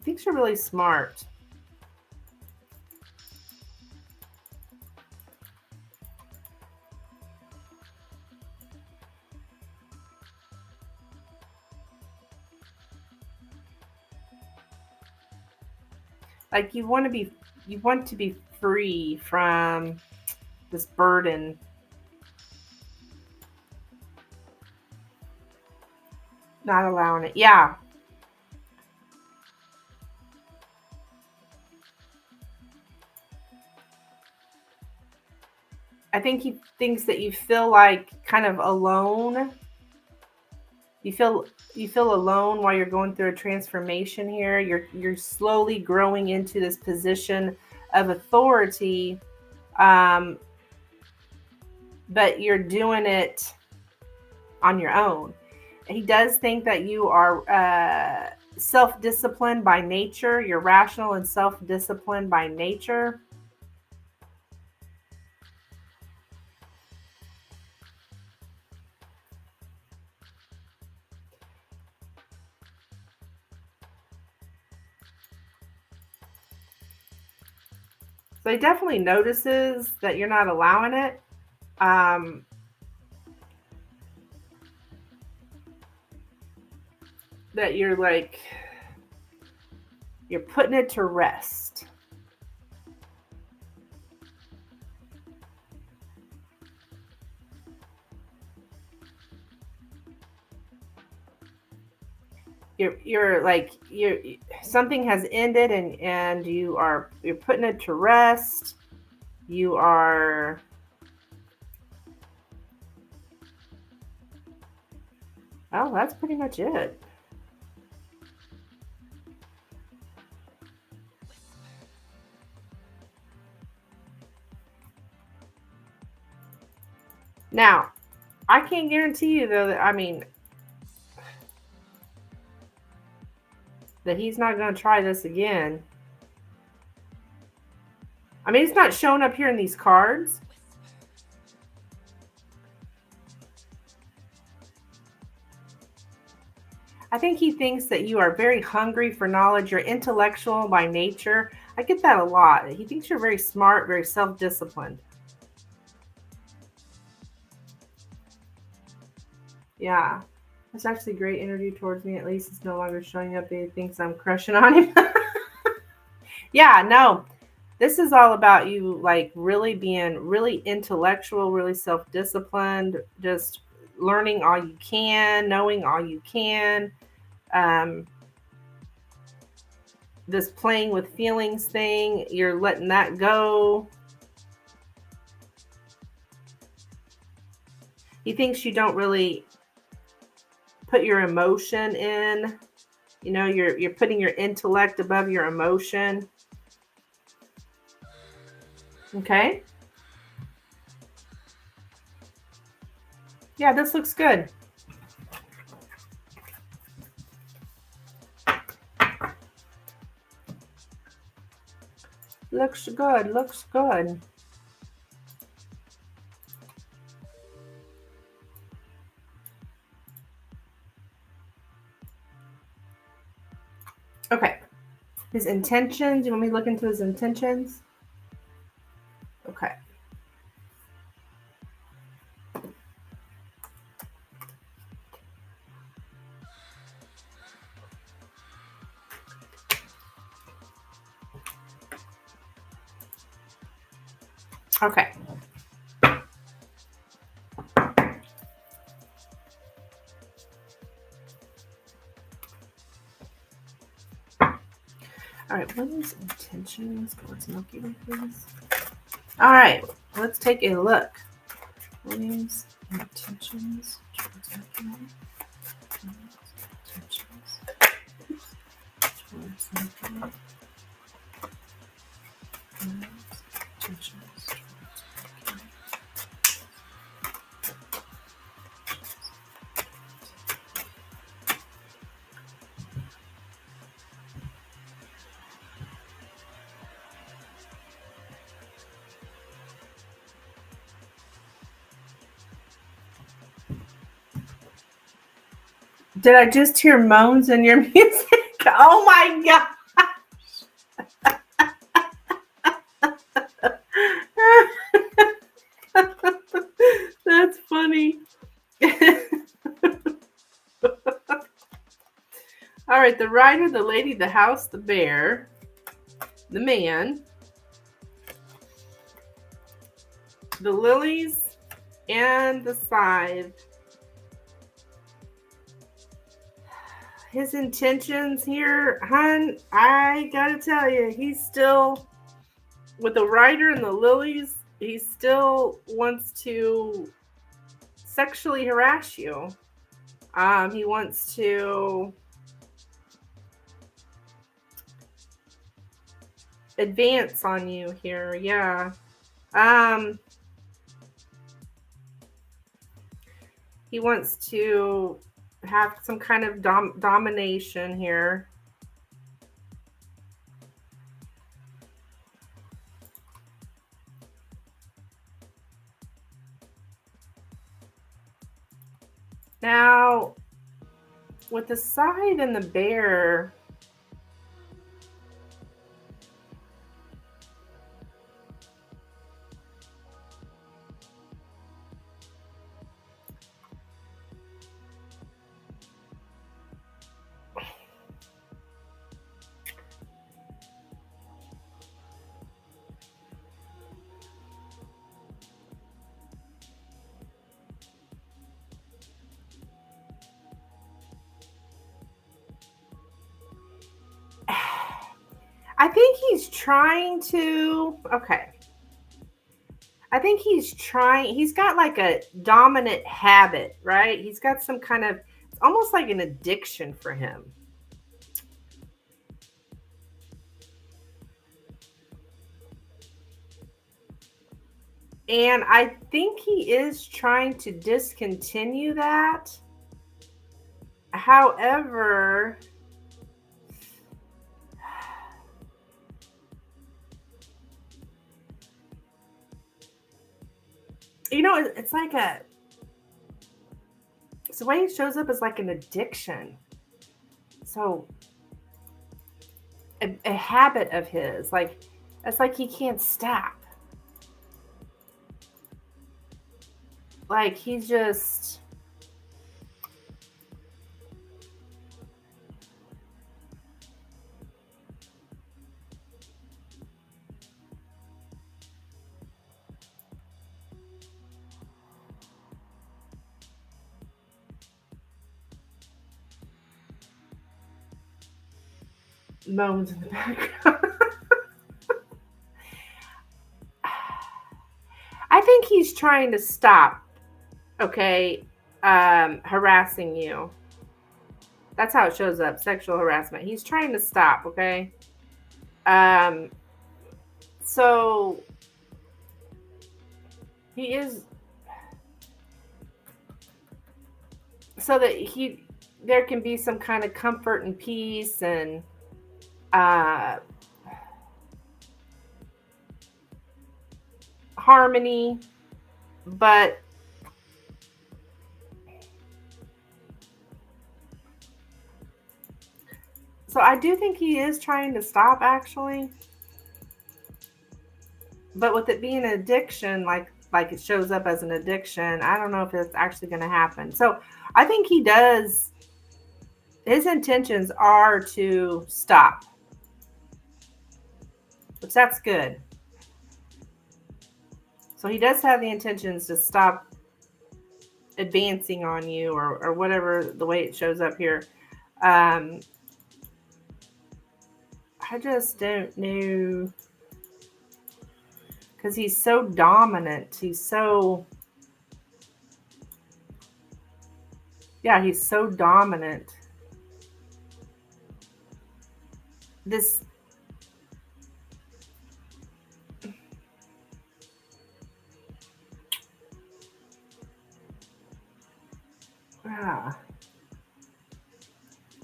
Things are really smart. Like you want to be free from this burden. Not allowing it. Yeah. I think he thinks that you feel like kind of alone. You feel you feel alone while you're going through a transformation here. You're slowly growing into this position of authority, um, but you're doing it on your own. He does think that you are self-disciplined by nature. You're rational and self-disciplined by nature. So he definitely notices that you're not allowing it. Um, that you're putting it to rest. You're something has ended, and you're putting it to rest. You are Oh, that's pretty much it. Now, I can't guarantee you though that he's not going to try this again. I mean, it's not showing up here in these cards. I think he thinks that you are very hungry for knowledge. You're intellectual by nature. I get that a lot. He thinks you're very smart, very self-disciplined. Yeah. That's actually great energy towards me. At least it's no longer showing up that he thinks I'm crushing on him. Yeah, no. This is all about you like really being really intellectual, really self-disciplined, just learning all you can, knowing all you can. This playing with feelings thing, you're letting that go. He thinks you don't really put your emotion in. You know, you're putting your intellect above your emotion. Okay? Yeah, this looks good. Looks good, looks good. Okay. His intentions, you want me to look into his intentions? Okay. Okay. All right, what is intentions towards Milky Way, please? All right, let's take a look. What is intentions towards Milky Way? Intentions towards Milky Way. Intentions towards Milky Way. Did I just hear moans in your music? Oh my god. That's funny. All right, the rider, the lady, the house, the bear, the man, the lilies, and the scythe. His intentions here, hun, I gotta tell you, he's still, with the rider and the lilies, he still wants to sexually harass you. He wants to advance on you here, yeah. He wants to have some kind of domination here. Now, with the scythe and the bear, I think he's trying to, okay. I think he's got like a dominant habit, right? He's got some kind of, almost like an addiction for him. And I think he is trying to discontinue that. However, you know, it's like it's the way it shows up is like an addiction. So a habit of his, like it's like he can't stop. Like he's just moans in the background. I think he's trying to stop, okay, harassing you. That's how it shows up, sexual harassment. He's trying to stop, okay? So he is, so that there can be some kind of comfort and peace and harmony, but so I do think he is trying to stop, actually. But with it being an addiction, like it shows up as an addiction, I don't know if it's actually going to happen. So I think he does. His intentions are to stop, which that's good. So he does have the intentions to stop advancing on you, or whatever the way it shows up here. I just don't know, because he's so dominant. He's so dominant. This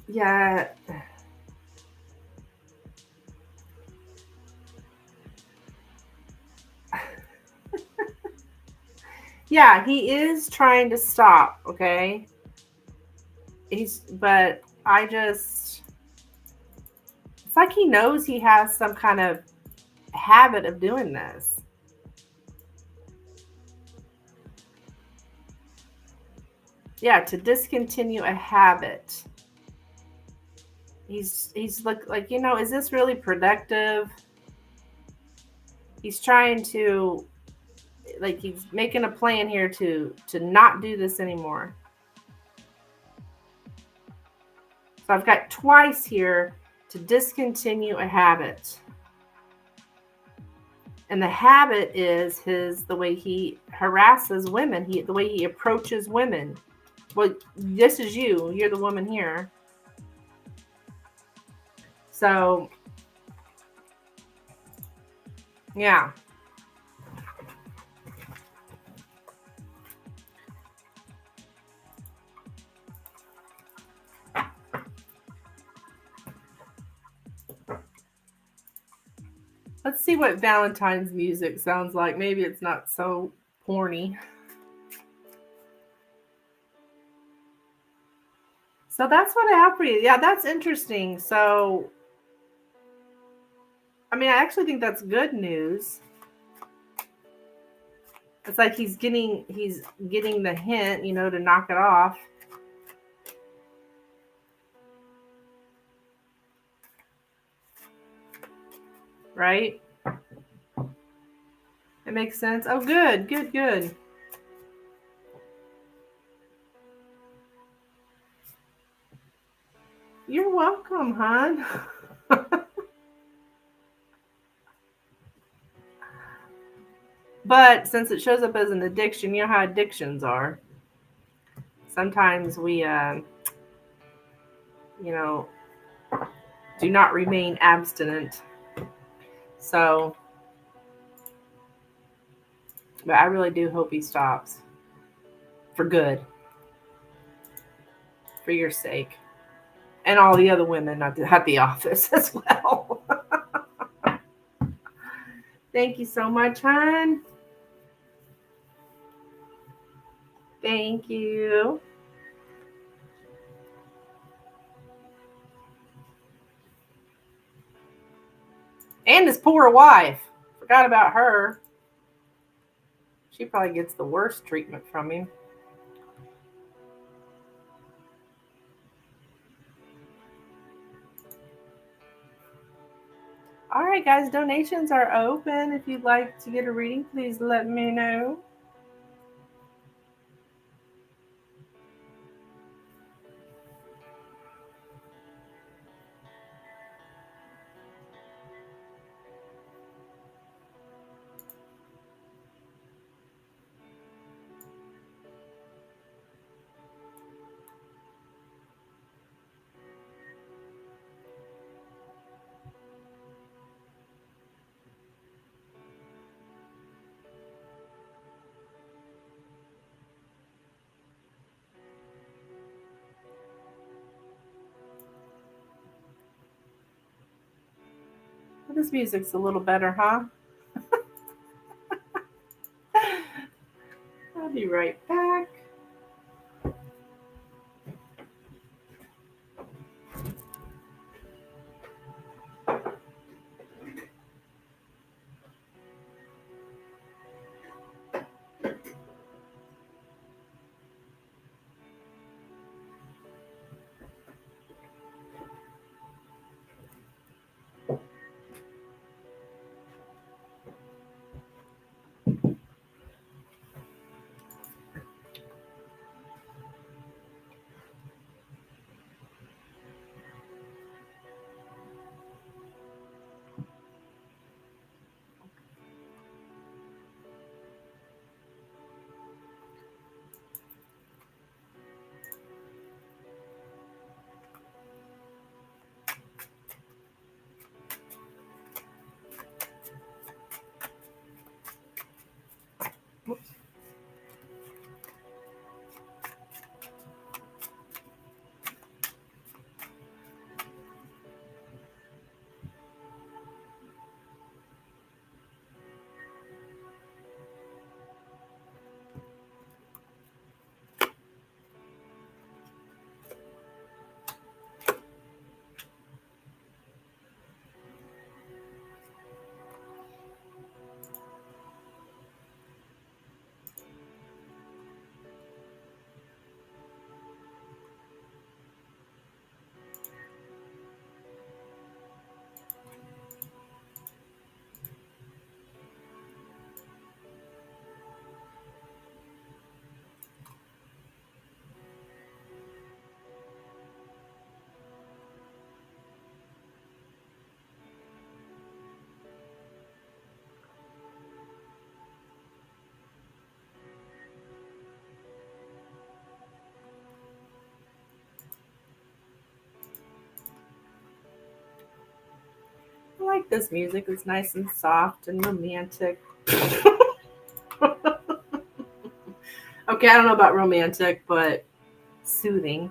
yeah. Yeah, he is trying to stop, okay? But it's like he knows he has some kind of habit of doing this. Yeah, to discontinue a habit. He's like, you know, is this really productive? He's trying to, like, he's making a plan here to not do this anymore. So I've got twice here to discontinue a habit. And the habit is the way he harasses women, the way he approaches women. Well, this is you. You're the woman here. So, yeah. Let's see what Valentine's music sounds like. Maybe it's not so porny. So that's what I have for you. Yeah, that's interesting. So, I mean, I actually think that's good news. It's like he's getting the hint, you know, to knock it off. Right? It makes sense. Oh, good, good, good. You're welcome, hon. But since it shows up as an addiction, you know how addictions are. Sometimes we you know, do not remain abstinent. So, but I really do hope he stops for good, for your sake, and all the other women at the office as well. Thank you so much, hon. Thank you. And his poor wife. Forgot about her. She probably gets the worst treatment from him. All right, guys, donations are open. If you'd like to get a reading, please let me know. This music's a little better, huh? I'll be right back. I like this music. It's nice and soft and romantic. Okay, I don't know about romantic, but soothing.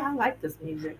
I like this music.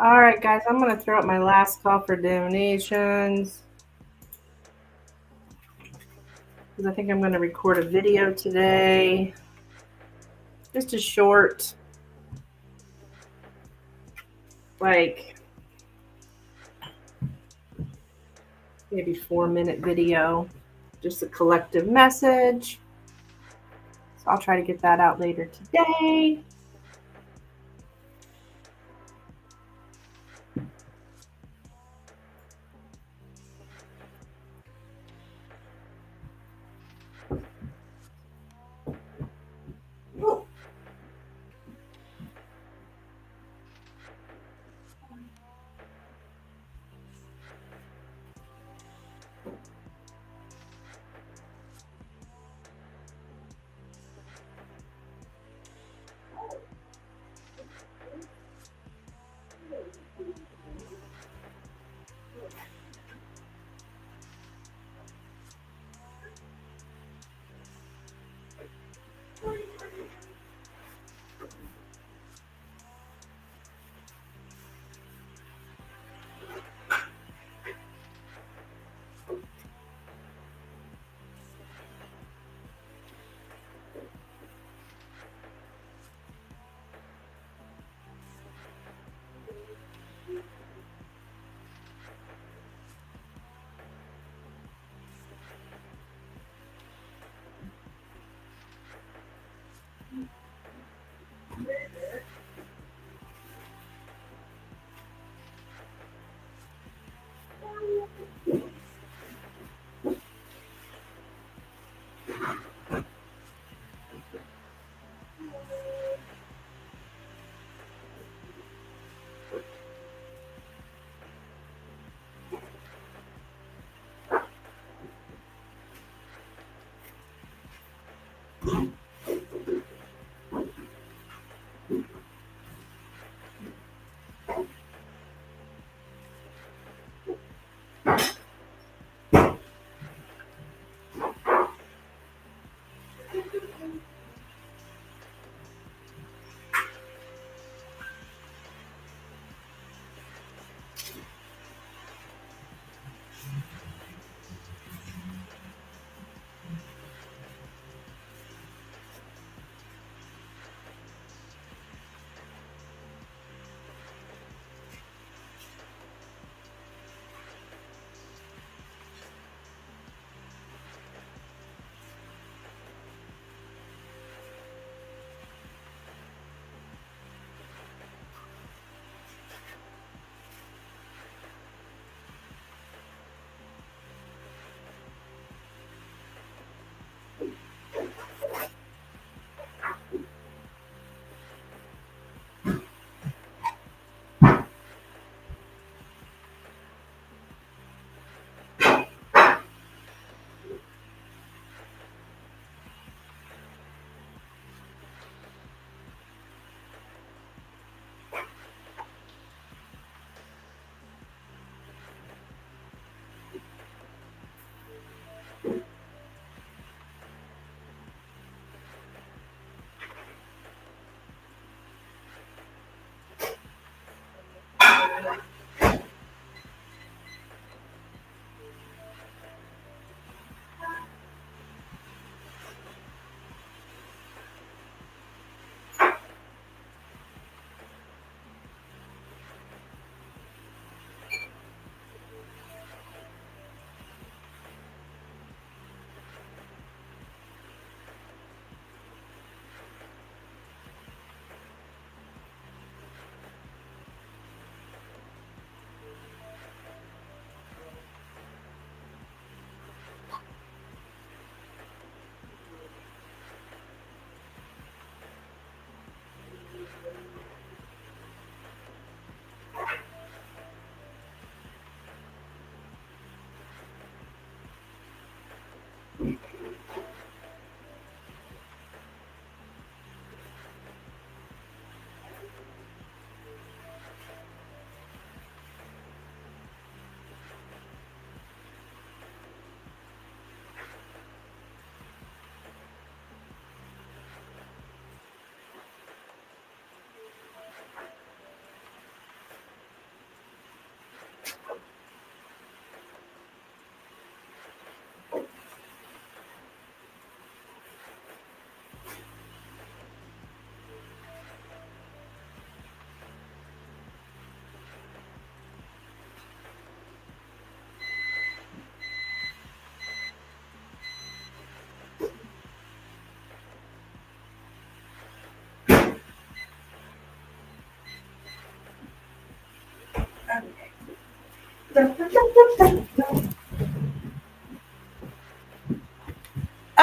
All right, guys, I'm going to throw up my last call for donations because I think I'm going to record a video today. Just a short, like, maybe 4-minute video. Just a collective message. So I'll try to get that out later today.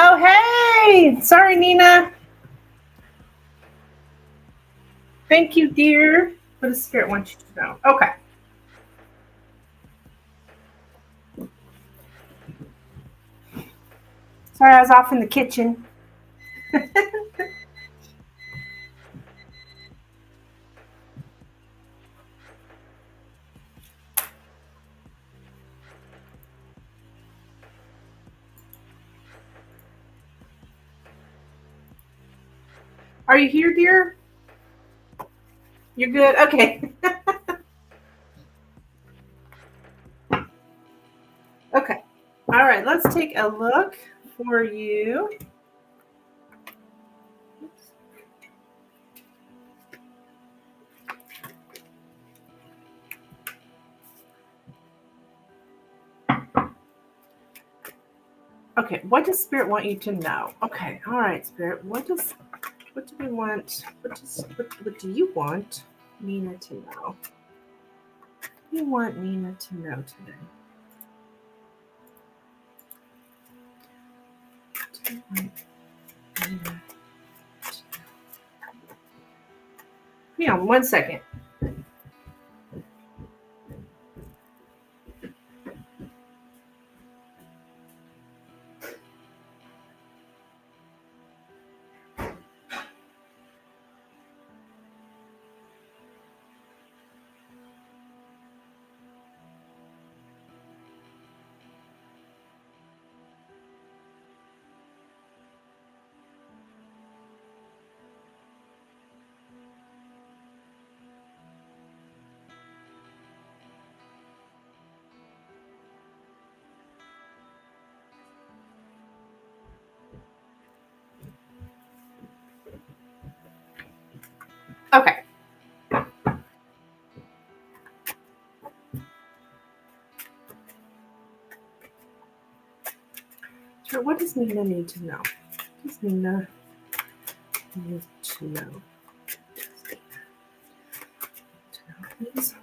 Oh, hey! Sorry, Nina. Thank you, dear. What does Spirit want you to know? Okay. Sorry, I was off in the kitchen. Are you here, dear? You're good? Okay. Okay. All right, let's take a look for you. Okay, what does Spirit want you to know? Okay, all right, Spirit. What do we want? What do you want Nina to know? What do you want Nina to know today? What do you want Nina to know? Hang on 1 second. So what does Nina need to know? What does Nina need to know? Please.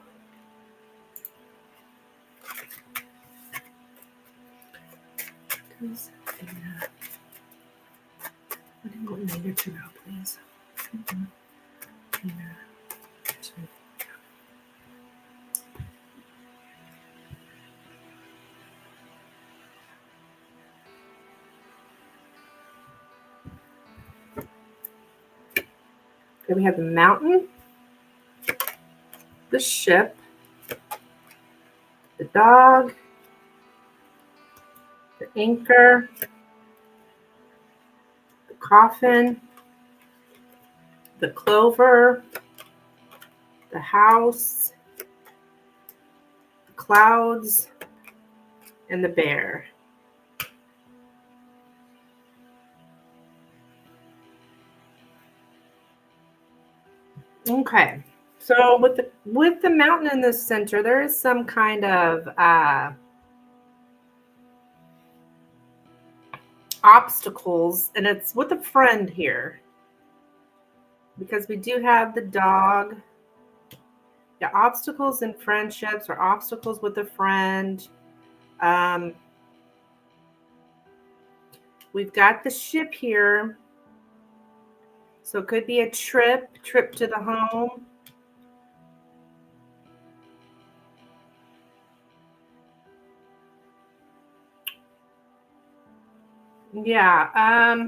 Does Nina, what do you want Nina to know, please? Nina to know. Okay, we have the mountain, the ship, the dog, the anchor, the coffin, the clover, the house, the clouds, and the bear. Okay, so with the mountain in the center, there is some kind of obstacles, and it's with a friend here because we do have the dog. Yeah, obstacles in friendships or obstacles with a friend. We've got the ship here, so it could be a trip to the home. Yeah,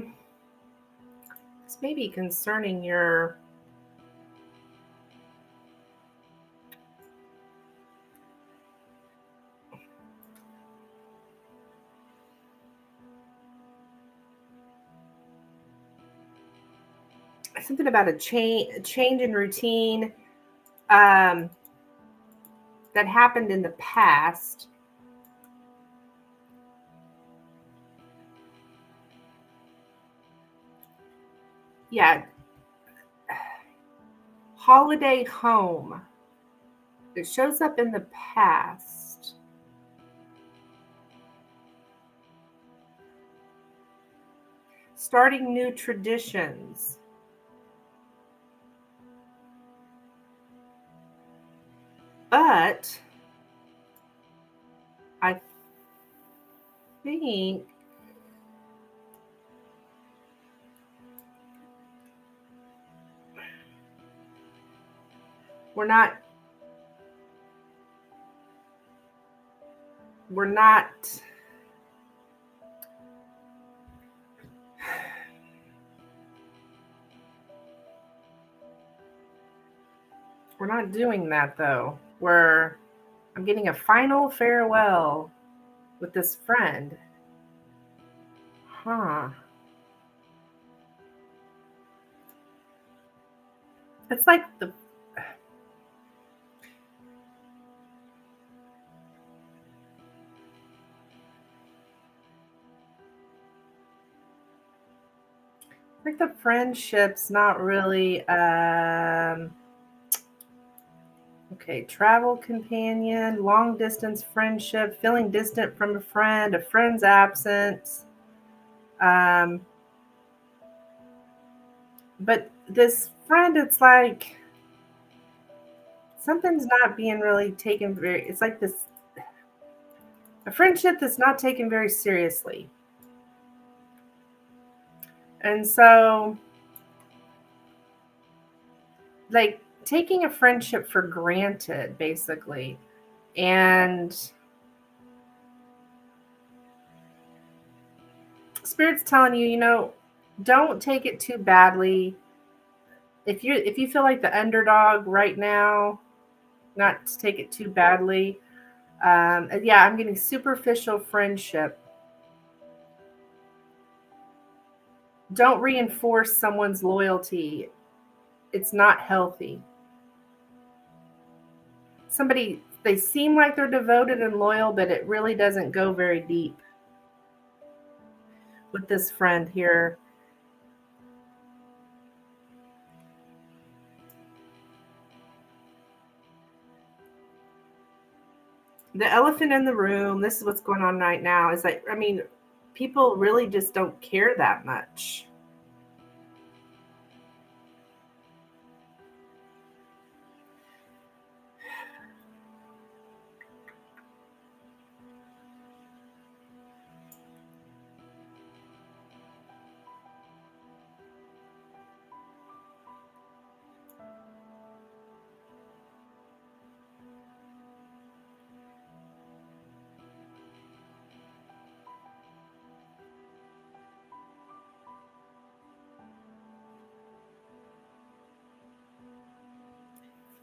this may be concerning your something about a change in routine that happened in the past. Yeah, holiday home. It shows up in the past. Starting new traditions. But I think we're not doing that though. I'm getting a final farewell with this friend. Huh. It's like the friendship's not really okay, travel companion, long distance friendship, feeling distant from a friend's absence. But this friend, it's like something's not being really taken very, it's like this, a friendship that's not taken very seriously. And so, like, taking a friendship for granted, basically. And Spirit's telling you, don't take it too badly. If you feel like the underdog right now, not to take it too badly. Yeah, I'm getting superficial friendship. Don't reinforce someone's loyalty. It's not healthy. They seem like they're devoted and loyal, but it really doesn't go very deep with this friend here. The elephant in the room, this is what's going on right now, is like, people really just don't care that much.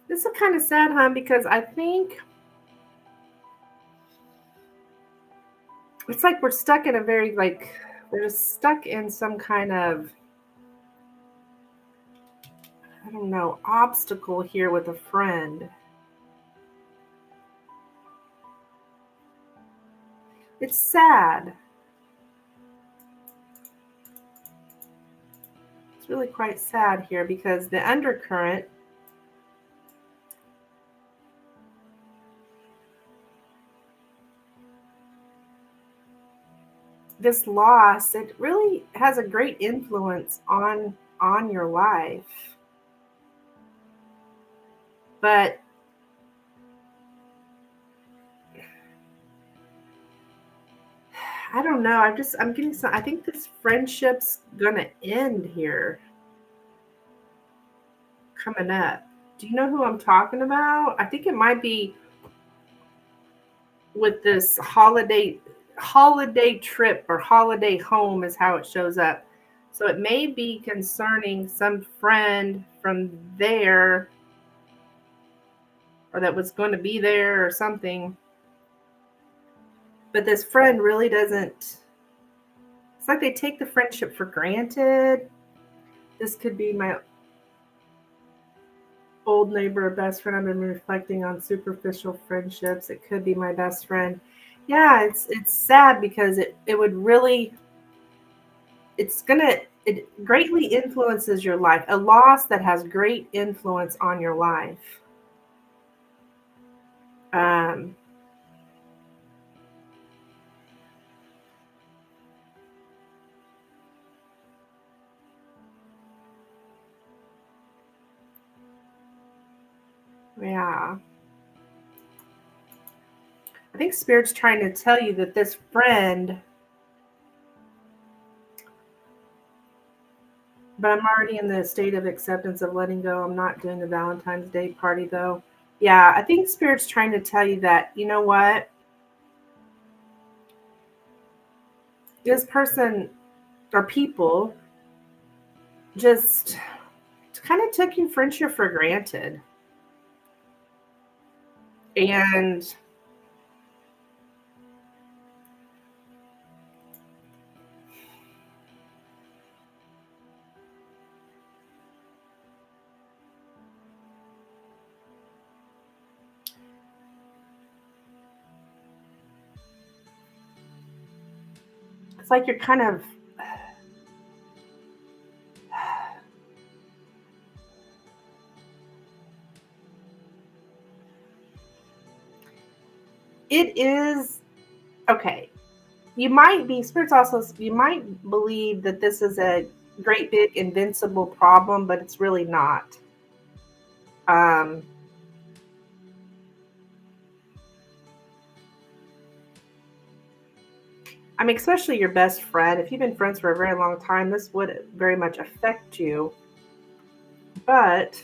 This is kind of sad, huh? Because I think it's like we're stuck in a very, like, we're just stuck in some kind of, I don't know, obstacle here with a friend. It's sad. It's really quite sad here because the undercurrent, this loss, it really has a great influence on your life. But I don't know. I'm getting some, I think this friendship's gonna end here coming up. Do you know who I'm talking about? I think it might be with this holiday trip or holiday home is how it shows up. So it may be concerning some friend from there or that was going to be there or something. But this friend really doesn't, it's like they take the friendship for granted. This could be my old neighbor or best friend. I've been reflecting on superficial friendships. It could be my best friend. Yeah, it's sad because it would really, it greatly influences your life. A loss that has great influence on your life. Um, yeah. I think Spirit's trying to tell you that this friend, but I'm already in the state of acceptance of letting go. I'm not doing the Valentine's Day party though. Yeah, I think Spirit's trying to tell you that, you know what? This person or people just kind of took your friendship for granted. And it's like you're kind of, it is okay. You might be, Spirit's also, you might believe that this is a great big invincible problem, but it's really not. Um, I mean, especially your best friend. If you've been friends for a very long time, this would very much affect you. But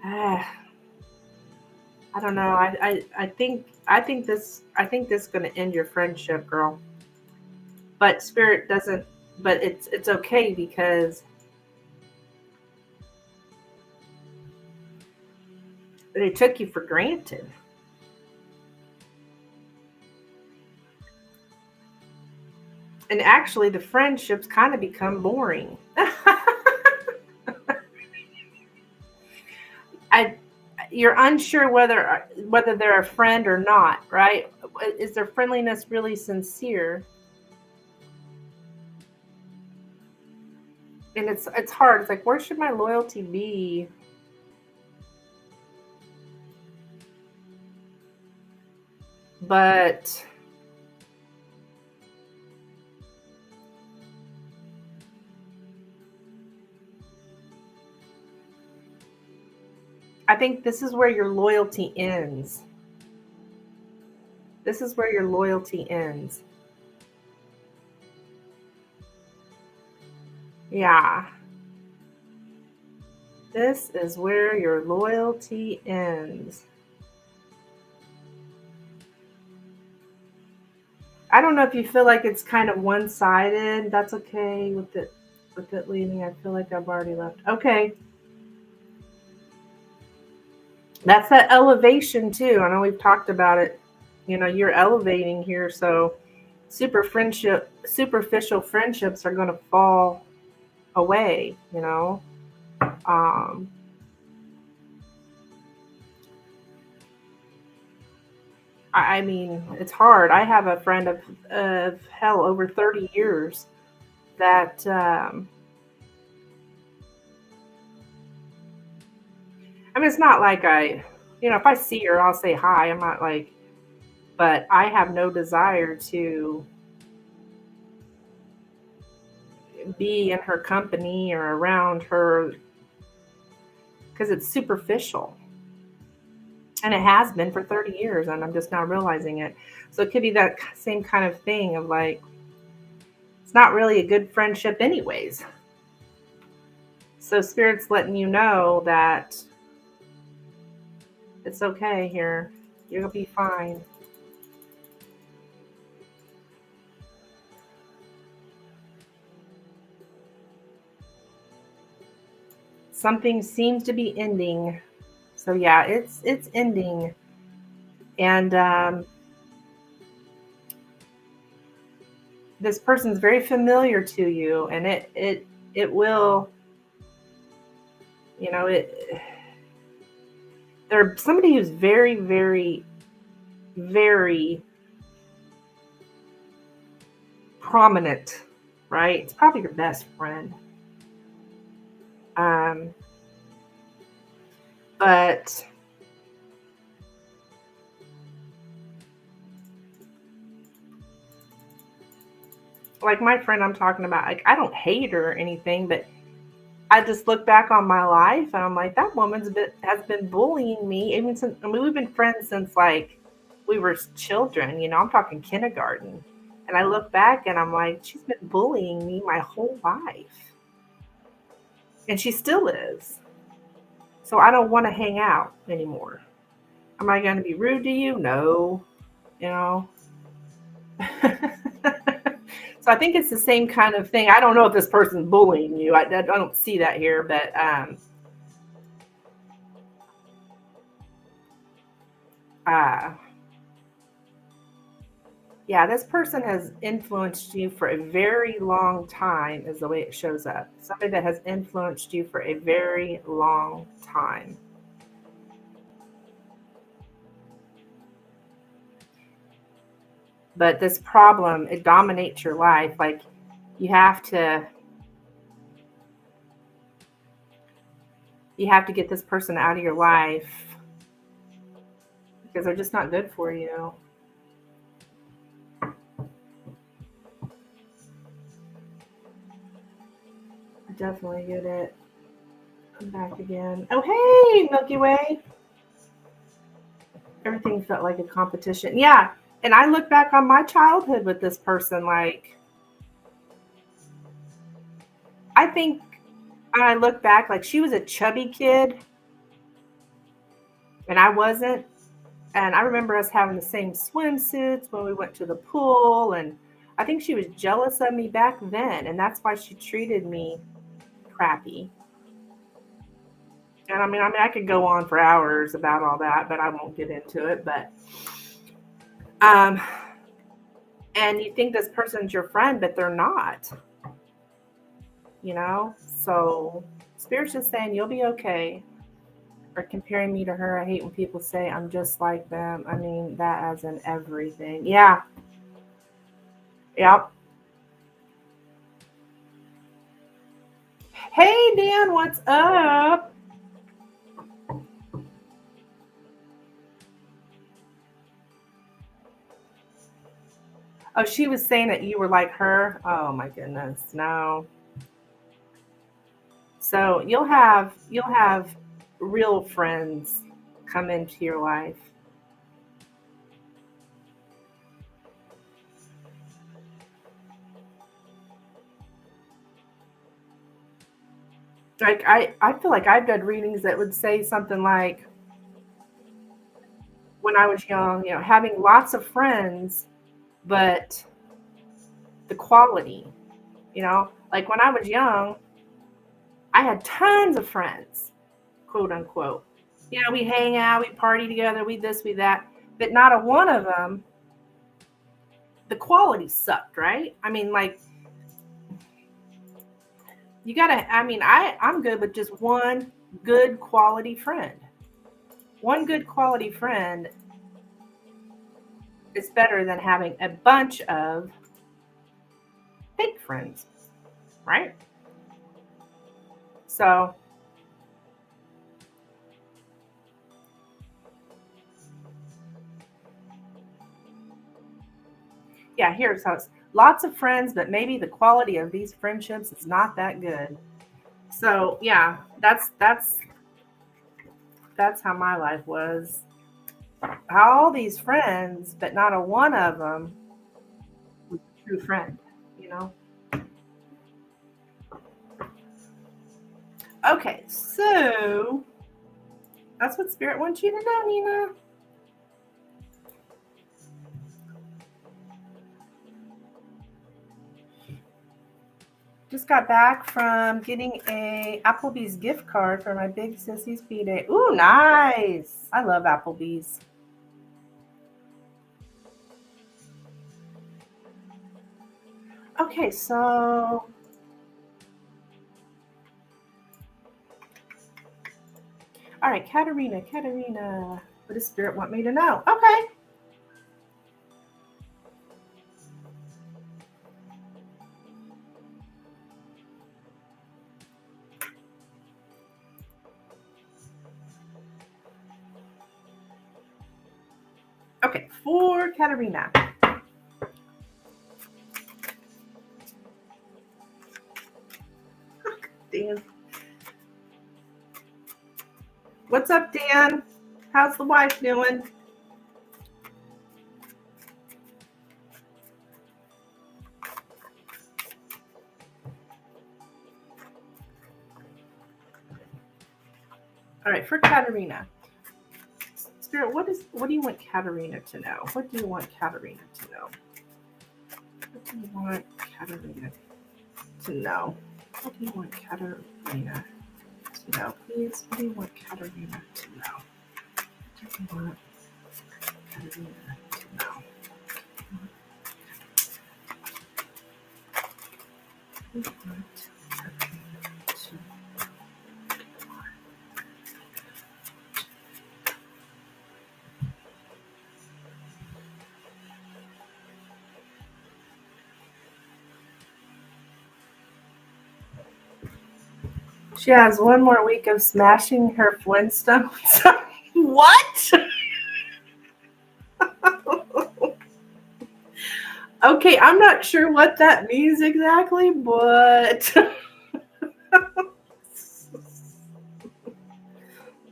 uh, I don't know. I think this is going to end your friendship, girl. But Spirit doesn't. But it's okay because they took you for granted. And actually, the friendships kind of become boring. I You're unsure whether they're a friend or not, right? Is their friendliness really sincere? And it's hard. It's like, where should my loyalty be? But I think this is where your loyalty ends. This is where your loyalty ends. Yeah. This is where your loyalty ends. I don't know if you feel like it's kind of one-sided. That's okay with it leaving. I feel like I've already left. Okay. That's that elevation too. I know we've talked about it. You know, you're elevating here, so superficial friendships are going to fall away, you know. Um, I mean, it's hard. I have a friend of hell over 30 years that, I mean, it's not like if I see her, I'll say hi. I'm not like, but I have no desire to be in her company or around her because it's superficial. And it has been for 30 years, and I'm just now realizing it. So it could be that same kind of thing of like, it's not really a good friendship, anyways. So Spirit's letting you know that it's okay here. You'll be fine. Something seems to be ending. So yeah, it's ending. And this person's very familiar to you, and it will, they're somebody who's very, very, very prominent, right? It's probably your best friend. But like my friend I'm talking about, like I don't hate her or anything, but I just look back on my life and I'm like, that has been bullying me even since, I mean, we've been friends since like we were children, I'm talking kindergarten. And I look back and I'm like, she's been bullying me my whole life. And she still is. So I don't want to hang out anymore. Am I going to be rude to you? No. You know? So I think it's the same kind of thing. I don't know if this person's bullying you. I don't see that here, but yeah, this person has influenced you for a very long time, is the way it shows up. Somebody that has influenced you for a very long time. But this problem, it dominates your life. Like you have to get this person out of your life because they're just not good for you. I definitely get it. I'm back again. Oh, hey, Milky Way. Everything felt like a competition. Yeah. And I look back on my childhood with this person, like, I think I look back, like, she was a chubby kid and I wasn't. And I remember us having the same swimsuits when we went to the pool. And I think she was jealous of me back then. And that's why she treated me crappy. And I mean, I could go on for hours about all that, but I won't get into it. But, and you think this person's your friend, but they're not, So Spirit's just saying you'll be okay. Or comparing me to her. I hate when people say I'm just like them. I mean, that as in everything. Yeah. Yep. Hey, Dan, what's up? Oh, she was saying that you were like her. Oh my goodness, no. So you'll have real friends come into your life. Like I feel like I've done readings that would say something like, when I was young, having lots of friends, but the quality, like when I was young, I had tons of friends, quote unquote. We hang out, we party together, we this, we that, but not a one of them, the quality sucked, right? I mean, like, you gotta, I mean, I'm good with just one good quality friend. One good quality friend is better than having a bunch of fake friends, right? So, yeah, here's how it's lots of friends, but maybe the quality of these friendships is not that good. So, yeah, that's how my life was. All these friends, but not a one of them was a true friend, you know? Okay, so that's what Spirit wants you to know, Nina. Just got back from getting a Applebee's gift card for my big sissy's B-Day. Ooh, nice. I love Applebee's. Okay, so all right, Katerina. What does Spirit want me to know? Okay. Okay, for Katerina. Dan. What's up, Dan? How's the wife doing? All right, for Katerina. Spirit, what do you want Katerina to know? What do you want Katerina to know? What do you want Katerina to know? What do you want Katerina to know? Please, what do you want Katerina to know? What do you want Katerina to know? What do you want Katerina to know? She has one more week of smashing her Flintstones. What? Okay, I'm not sure what that means exactly, but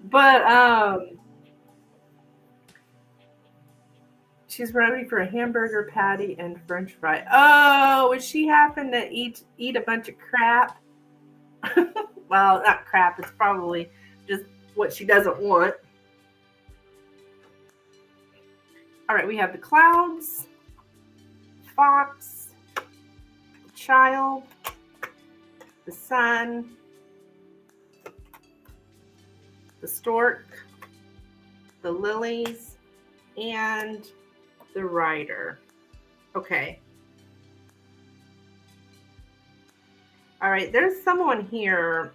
but she's ready for a hamburger patty and French fry. Oh, would she happen to eat a bunch of crap? Well, not crap. It's probably just what she doesn't want. All right, we have the clouds, fox, the child, the sun, the stork, the lilies, and the rider. Okay. All right, there's someone here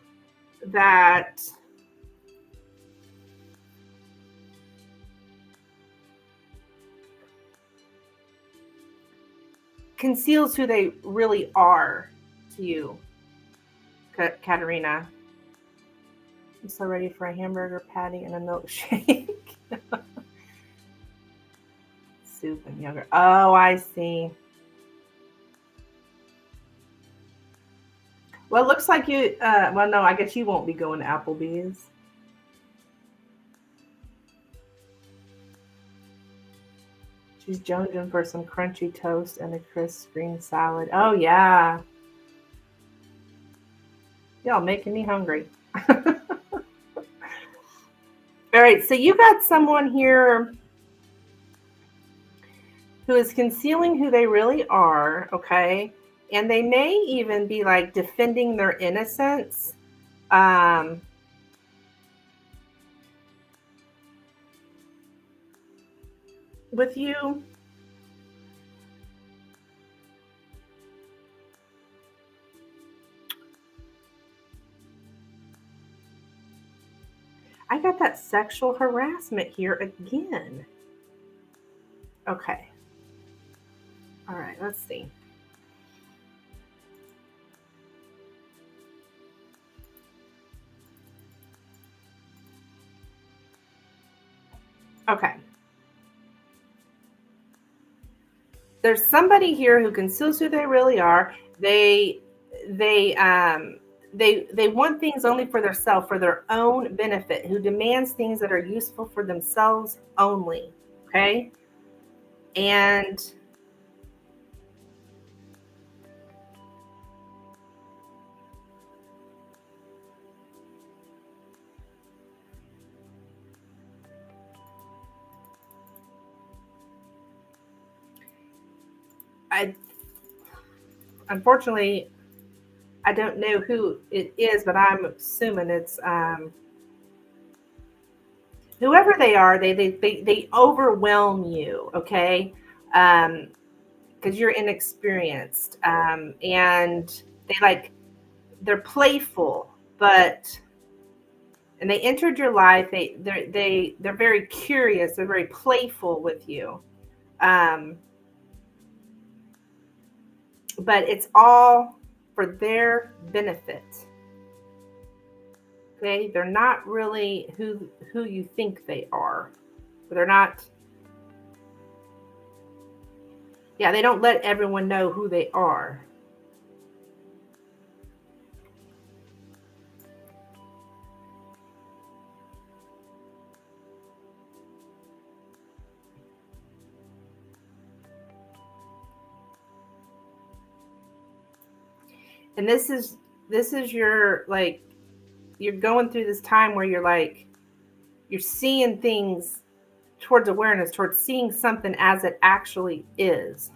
that conceals who they really are to you, Katerina. I'm so ready for a hamburger patty and a milkshake. Soup and yogurt. Oh, I see. Well, it looks like you. Well, no, I guess you won't be going to Applebee's. She's jonesing for some crunchy toast and a crisp green salad. Oh yeah, y'all making me hungry. All right, so you got someone here who is concealing who they really are, okay? And they may even be like defending their innocence. Um, with you. I got that sexual harassment here again. Okay. All right, let's see. Okay. There's somebody here who conceals who they really are. They they want things only for themselves, for their own benefit, who demands things that are useful for themselves only. Okay? And I unfortunately I don't know who it is, but I'm assuming it's whoever they are. They overwhelm you, okay? Because you're inexperienced, and they like they're playful, but and they entered your life. They're very curious. They're very playful with you, um, but it's all for their benefit. Okay, they're not really who you think they are. They're not. Yeah, they don't let everyone know who they are. And this is your like you're going through this time where you're like you're seeing things towards awareness, towards seeing something as it actually is.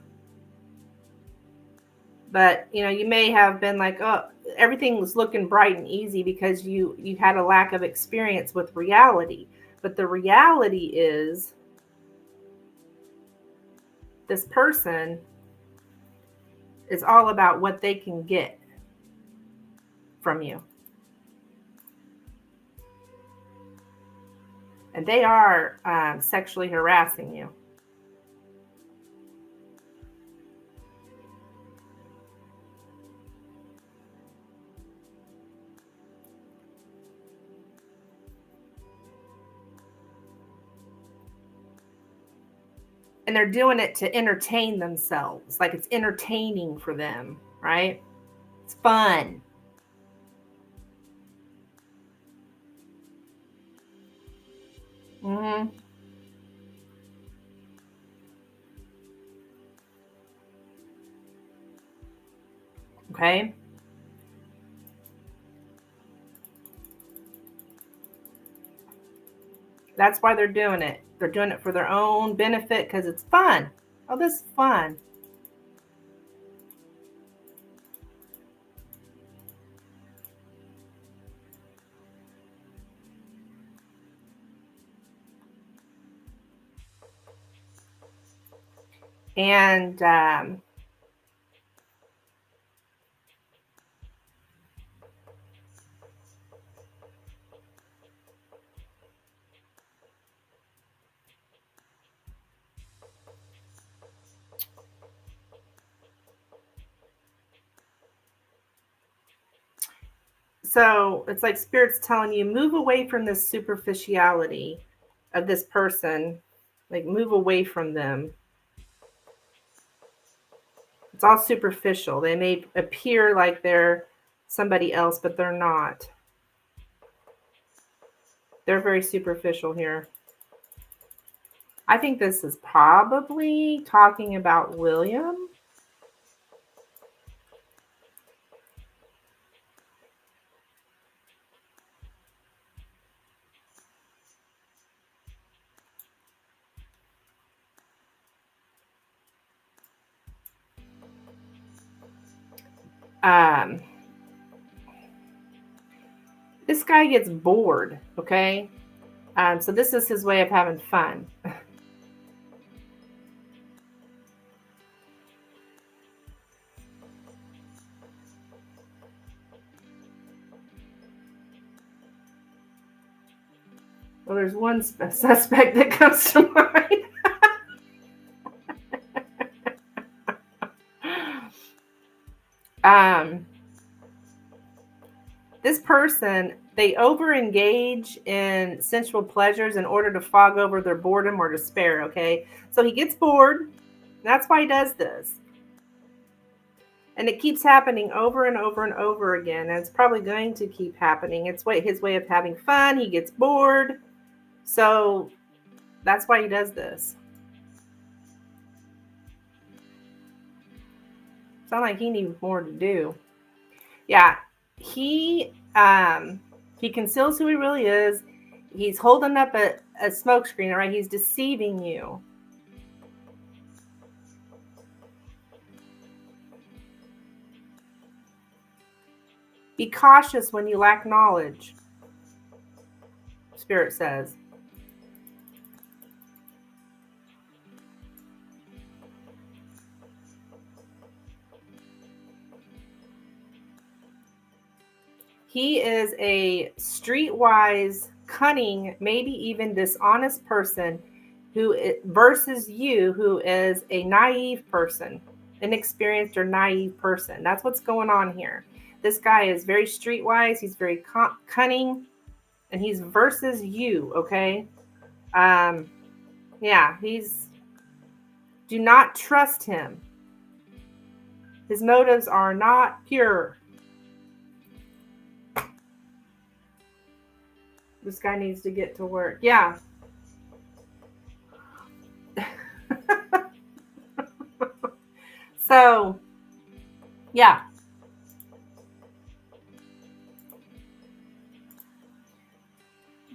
But you may have been like, oh, everything was looking bright and easy because you had a lack of experience with reality. But the reality is this person is all about what they can get from you. And they are sexually harassing you. And they're doing it to entertain themselves. Like it's entertaining for them, right? It's fun. Mm-hmm. Okay. That's why they're doing it. They're doing it for their own benefit because it's fun. Oh, this is fun. And so it's like spirit's telling you move away from this superficiality of this person, like move away from them. It's all superficial. They may appear like they're somebody else, but they're not. They're very superficial here. I think this is probably talking about William. This guy gets bored, okay? So this is his way of having fun. Well, there's one suspect that comes to mind. This person, they over-engage in sensual pleasures in order to fog over their boredom or despair, okay? So he gets bored. That's why he does this. And it keeps happening over and over and over again. And it's probably going to keep happening. It's his way of having fun. He gets bored. So that's why he does this. Sounds like he needs more to do. Yeah, he conceals who he really is. He's holding up a smoke screen, right? He's deceiving you. Be cautious when you lack knowledge, Spirit says. He is a streetwise, cunning, maybe even dishonest person versus you, who is a naive person, inexperienced or naive person. That's what's going on here. This guy is very streetwise. He's very cunning, and he's versus you. Okay. Yeah, do not trust him. His motives are not pure. This guy needs to get to work. Yeah. So, yeah.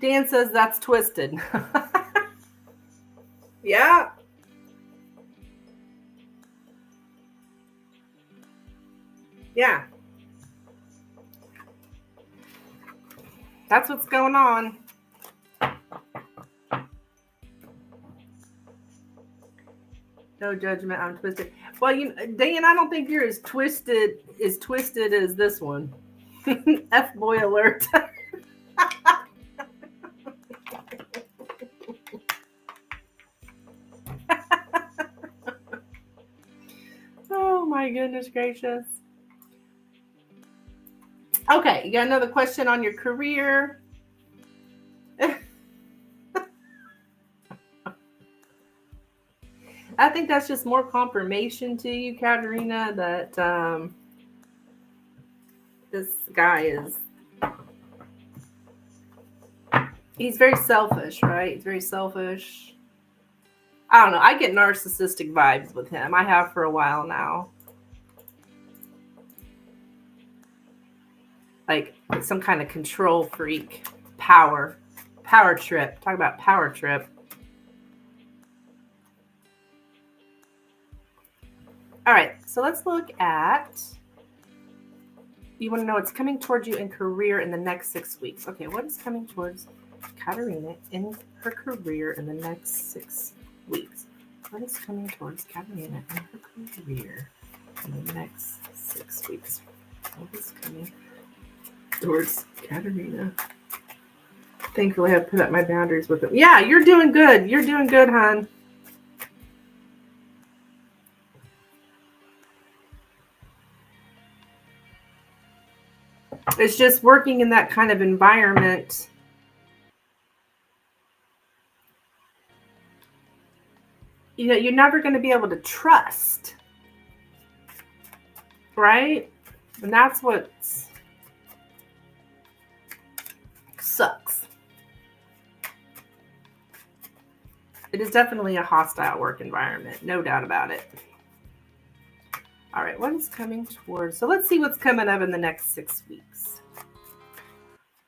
Dan says that's twisted. Yeah. Yeah. That's what's going on. No judgment. I'm twisted. Well, Dan, I don't think you're as twisted as this one. F boy alert. Oh my goodness gracious. Okay, you got another question on your career? I think that's just more confirmation to you, Katerina, that this guy he's very selfish, right? He's very selfish. I don't know. I get narcissistic vibes with him. I have for a while now. Like some kind of control freak, power trip. Talk about power trip. All right, so let's look at, you want to know what's coming towards you in career in the next 6 weeks. Okay, what is coming towards Katerina in her career in the next 6 weeks? What is coming towards Katerina in her career in the next 6 weeks? What is coming towards Katerina? Thankfully, I put up my boundaries with it. Yeah, you're doing good. You're doing good, hon. It's just working in that kind of environment. You're never going to be able to trust. Right? And that's what's sucks. It is definitely a hostile work environment, no doubt about it. All right, what is coming towards? So let's see what's coming up in the next 6 weeks.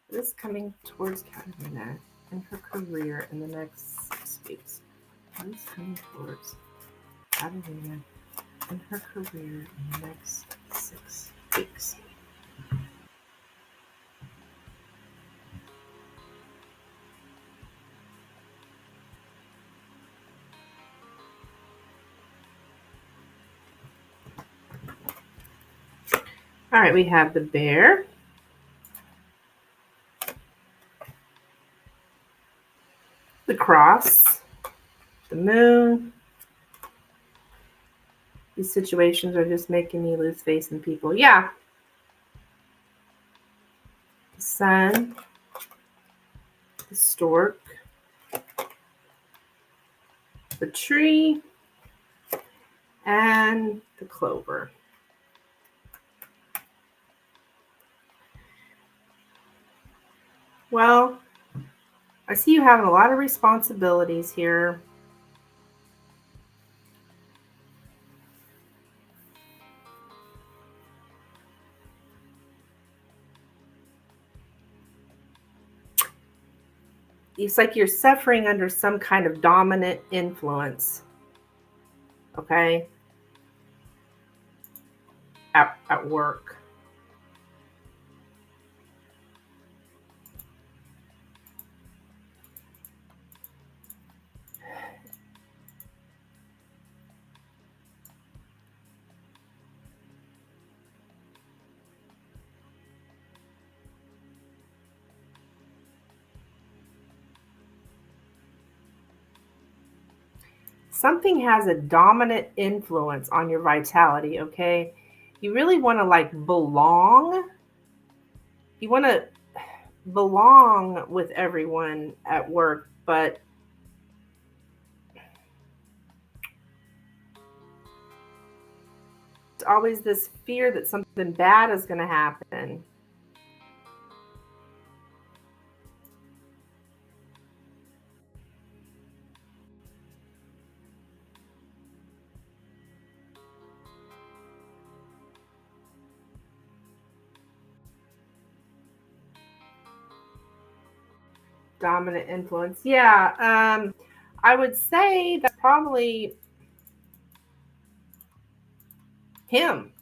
What is coming towards Katarina and her career in the next 6 weeks? What is coming towards Katarina and her career in the next 6 weeks? All right, we have the bear, the cross, the moon. These situations are just making me lose faith in people. Yeah. The sun, the stork, the tree, and the clover. Well, I see you having a lot of responsibilities here. It's like you're suffering under some kind of dominant influence. Okay? At work. Something has a dominant influence on your vitality, okay? You really want to like belong. You want to belong with everyone at work, but it's always this fear that something bad is going to happen. Dominant influence. Yeah. I would say that's probably him.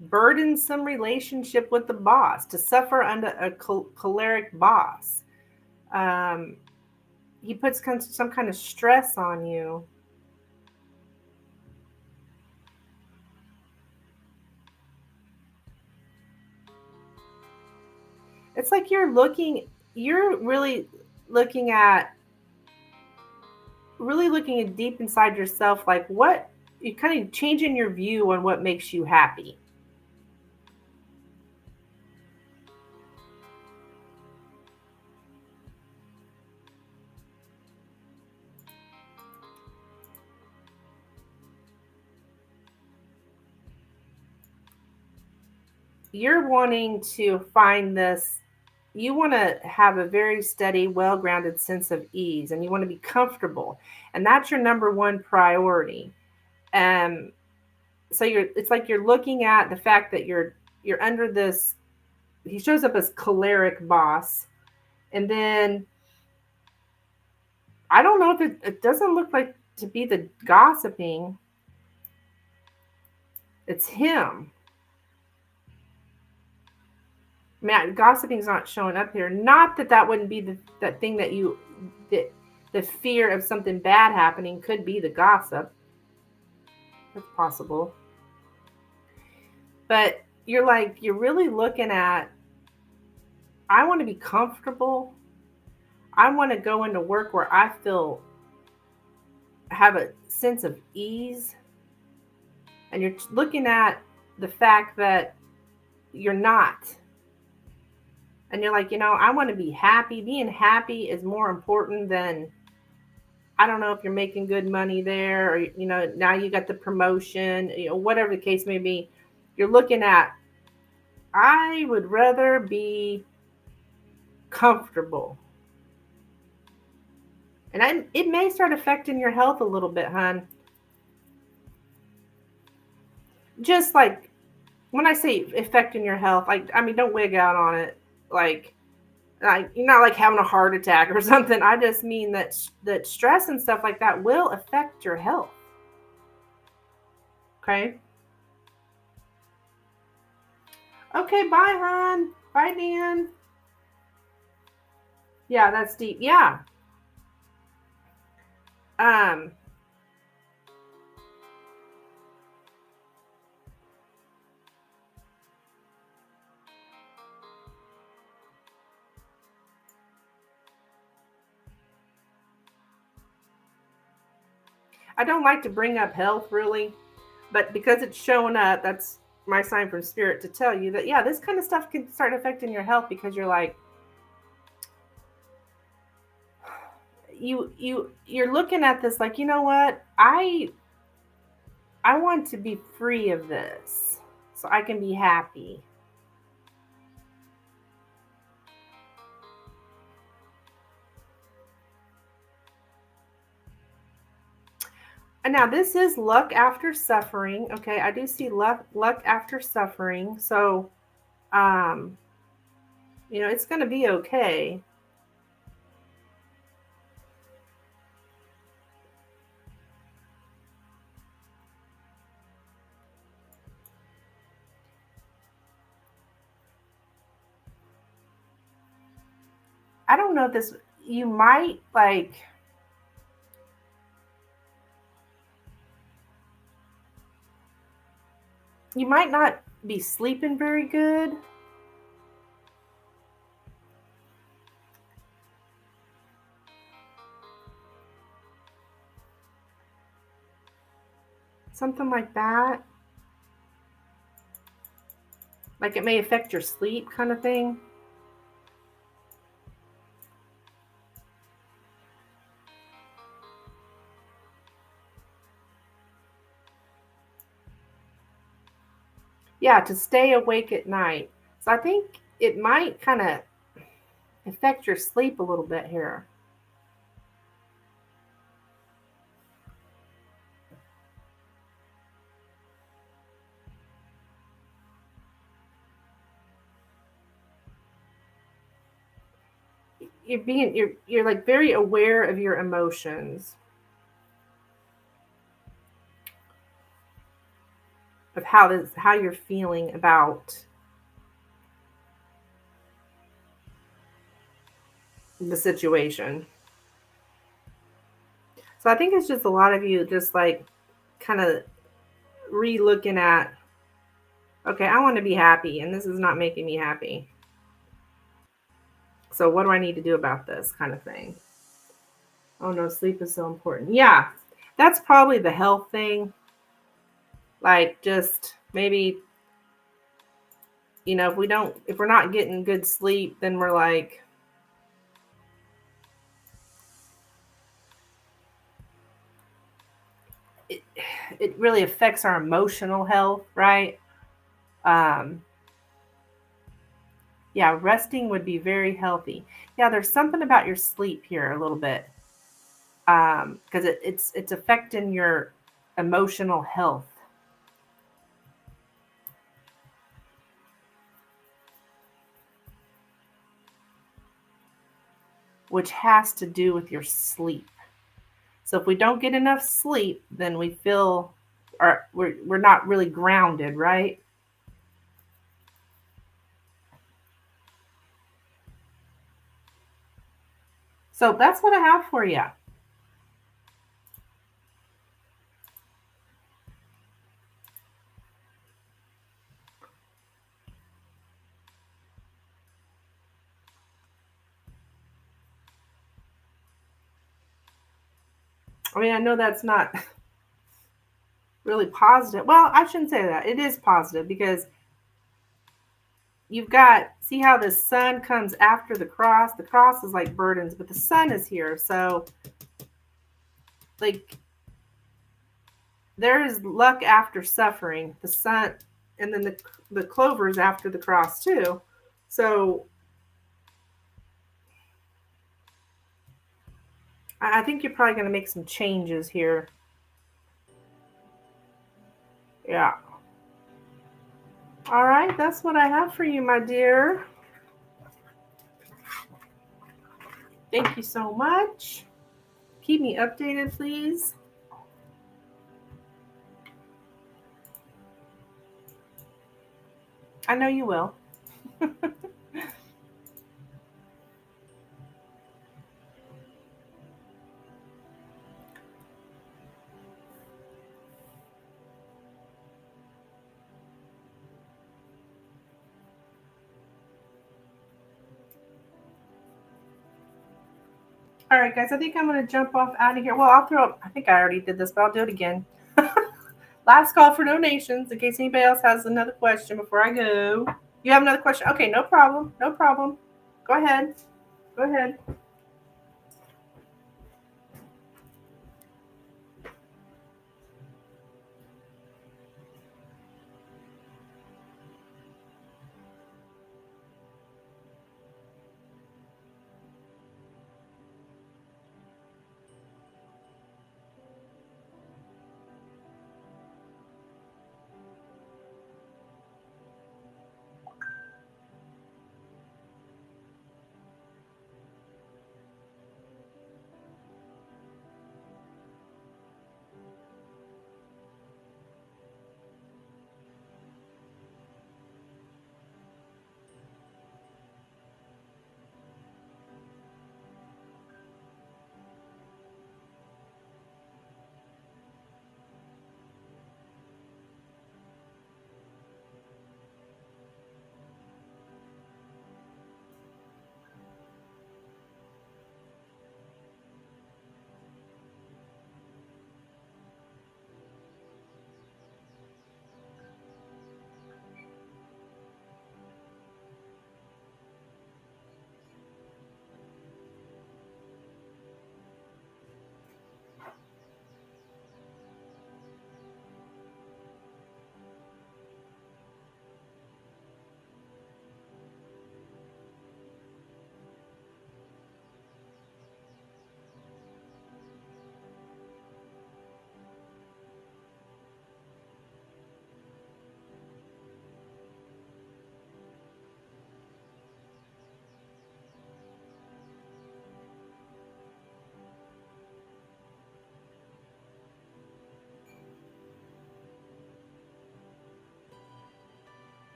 Burdensome relationship with the boss, to suffer under a choleric boss. He puts some kind of stress on you. It's like you're really looking at deep inside yourself, like what you're kind of changing your view on what makes you happy. You're wanting to find this, you want to have a very steady, well-grounded sense of ease, and you want to be comfortable, and that's your number one priority. So it's like you're looking at the fact that you're under this, he shows up as choleric boss, and then I don't know if it doesn't look like to be the gossiping. It's him. Man, gossiping's not showing up here. Not that wouldn't be that thing that the fear of something bad happening could be the gossip. That's possible. But you're really looking at, I want to be comfortable. I want to go into work where I have a sense of ease. And you're looking at the fact that you're not. and you're like, I want to be happy. Being happy is more important than, I don't know if you're making good money there, or now you got the promotion, whatever the case may be. You're looking at, I would rather be comfortable. And it may start affecting your health a little bit, hon. Just like when I say affecting your health, like, I mean, don't wig out on it. Like you're not like having a heart attack or something. I just mean that stress and stuff like that will affect your health. Okay. Okay. Bye, hon. Bye, Dan. Yeah, that's deep. Yeah. Um. I don't like to bring up health really, but because it's showing up, that's my sign from spirit to tell you that, yeah, this kind of stuff can start affecting your health, because you're like, you're looking at this like, you know what, I want to be free of this so I can be happy. And now this is luck after suffering. Okay, I do see luck after suffering. So um it's going to be okay. I don't know if this, you might like, you might not be sleeping very good. Something like that. Like it may affect your sleep, kind of thing. Yeah, to stay awake at night. So I think it might kind of affect your sleep a little bit here. You're like very aware of your emotions, of how you're feeling about the situation. So I think it's just a lot of you just like kind of re-looking at, okay, I want to be happy and this is not making me happy. So what do I need to do about this, kind of thing? Oh no, sleep is so important. Yeah. That's probably the health thing. Like just maybe, if we're not getting good sleep, then we're like, it, it really affects our emotional health, right? Um, yeah, resting would be very healthy. Yeah, there's something about your sleep here a little bit, because it's affecting your emotional health, which has to do with your sleep. So if we don't get enough sleep, then we feel, or we're not really grounded, right? So that's what I have for you. I mean, I know that's not really positive. Well, I shouldn't say that. It is positive because you've got, see how the sun comes after the cross? The cross is like burdens, but the sun is here. So, like, there is luck after suffering. The sun, and then the clovers after the cross, too. So, I think you're probably going to make some changes here. Yeah. All right, that's what I have for you, my dear. Thank you so much. Keep me updated, please. I know you will. All right, guys, I think I'm going to jump off out of here. Well, I'll throw up, I think I already did this, but I'll do it again. Last call for donations in case anybody else has another question before I go. You have another question? Okay, no problem. No problem. Go ahead. Go ahead.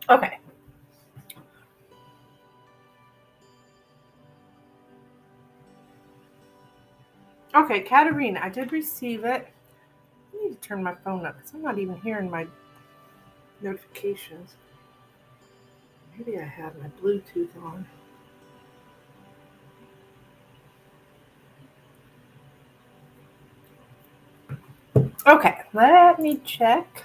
Okay. Okay, Katerina, I did receive it. I need to turn my phone up because I'm not even hearing my notifications. Maybe I have my Bluetooth on. Okay, let me check.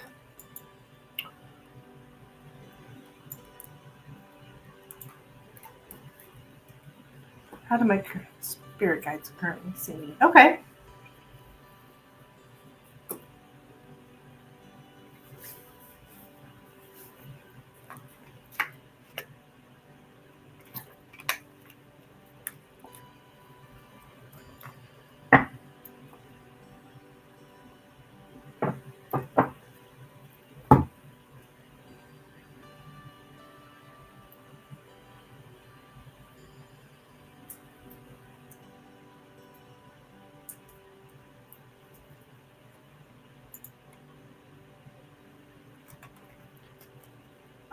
How do my spirit guides currently see me? Okay.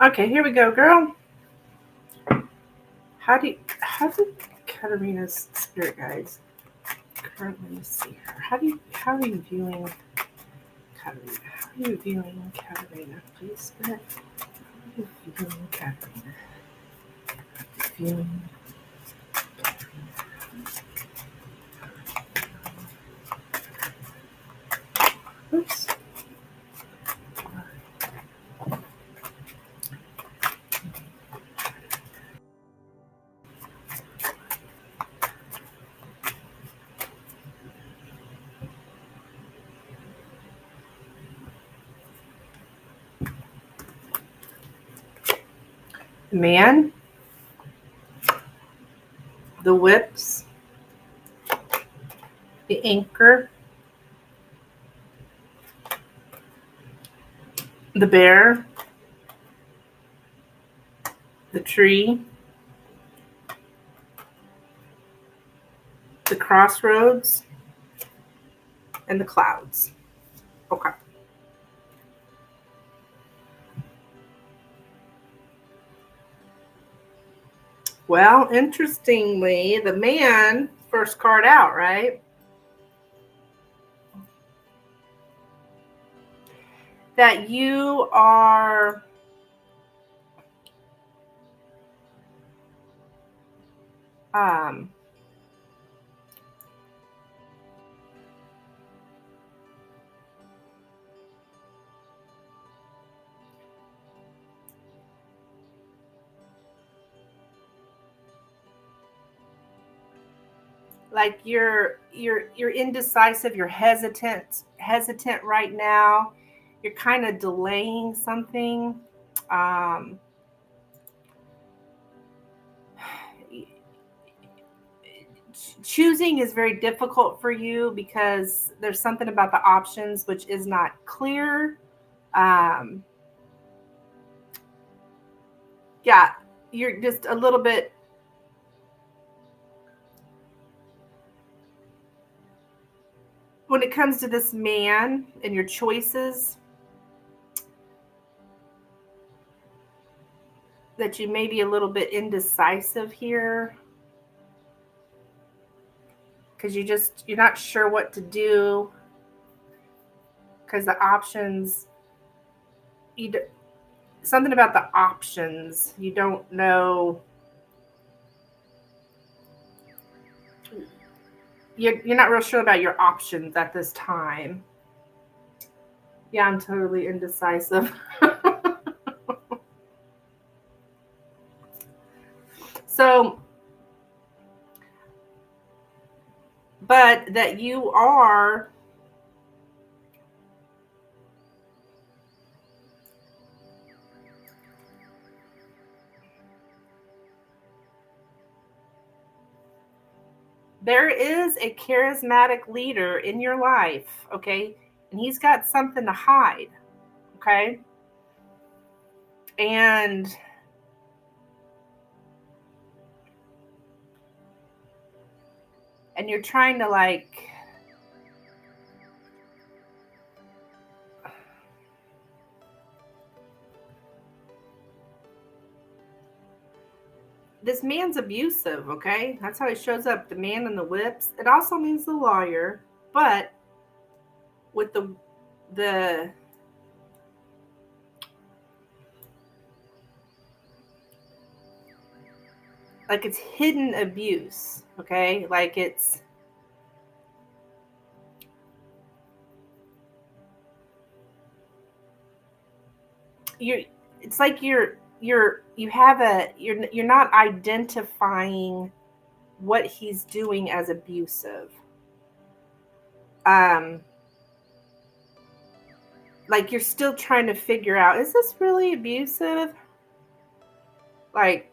Okay, here we go, girl. How do Katerina's spirit guides currently see her? How are you viewing Katarina? How are you feeling, Katarina? Please, how are you feeling, Katarina? Feeling. Oops. The man, the whips, the anchor, the bear, the tree, the crossroads, and the clouds. Okay. Well, interestingly, the man, first card out, right? That you are like you're indecisive, you're hesitant right now. You're kind of delaying something. Um, choosing is very difficult for you because there's something about the options which is not clear. Um, yeah, you're just a little bit. When it comes to this man and your choices, that you may be a little bit indecisive here because you're not sure what to do because the options, something about the options, you don't know. You're not real sure about your options at this time. Yeah, I'm totally indecisive. So, but that you are there is a charismatic leader in your life, okay? And he's got something to hide, okay? And you're trying to like this man's abusive, okay? That's how he shows up, the man in the whips. It also means the lawyer, but with the like it's hidden abuse, okay? Like it's it's like you're not identifying what he's doing as abusive. Like you're still trying to figure out, is this really abusive? Like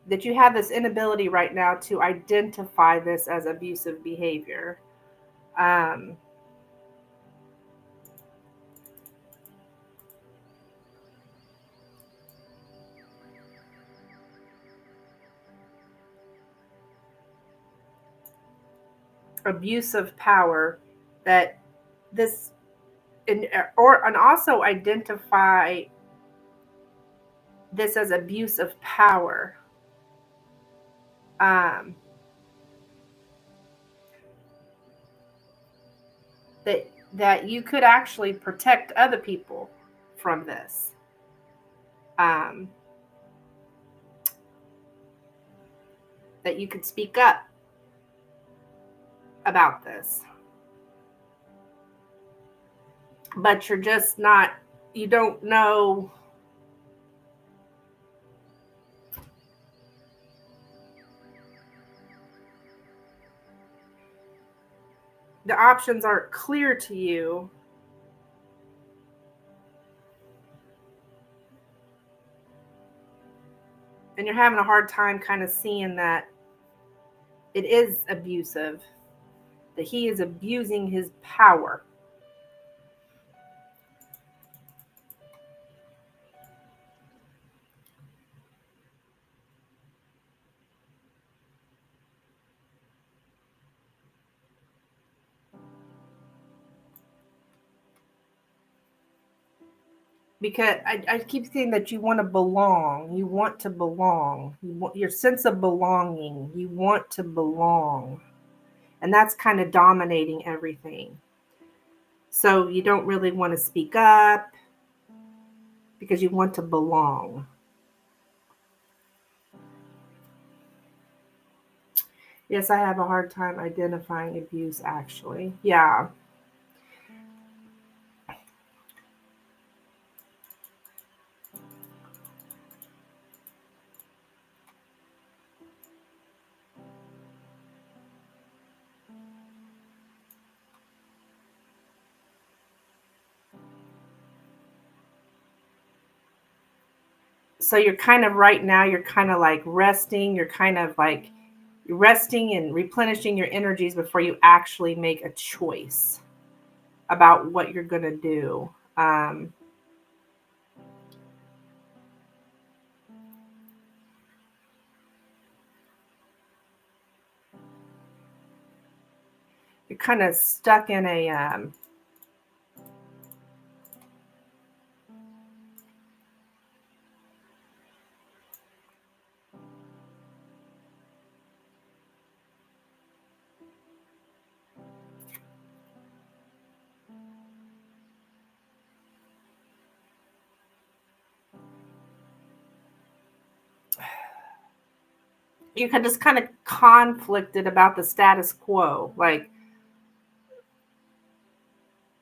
that you have this inability right now to identify this as abusive behavior. Abuse of power, that this and also identify this as abuse of power. that you could actually protect other people from this. That you could speak up about this. But you're just not, you don't know. The options aren't clear to you. And you're having a hard time kind of seeing that it is abusive, that he is abusing his power. Because I keep saying that you want to belong. You want to belong. Your sense of belonging. You want to belong. And that's kind of dominating everything. So you don't really want to speak up because you want to belong. Yes, I have a hard time identifying abuse, actually. Yeah. So you're kind of right now, you're kind of like resting. You're kind of like resting and replenishing your energies before you actually make a choice about what you're going to do. You're kind of stuck in a you're just kind of conflicted about the status quo. Like,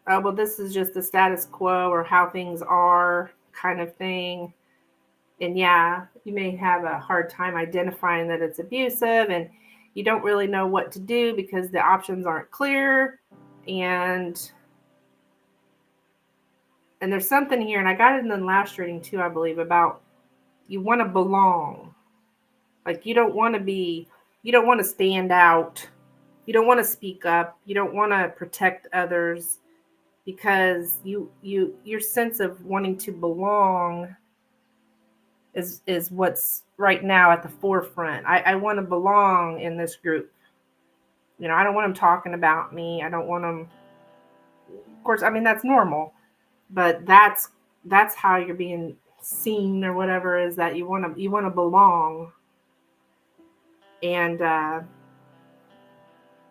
oh, well, this is just the status quo or how things are kind of thing. And yeah, you may have a hard time identifying that it's abusive and you don't really know what to do because the options aren't clear. And there's something here, and I got it in the last reading too, I believe, about you want to belong. Like you don't want to stand out. You don't want to speak up. You don't want to protect others because your sense of wanting to belong is what's right now at the forefront. I want to belong in this group. You know, I don't want them talking about me. I don't want them. Of course, I mean that's normal, but that's how you're being seen or whatever. Is that you want to belong, and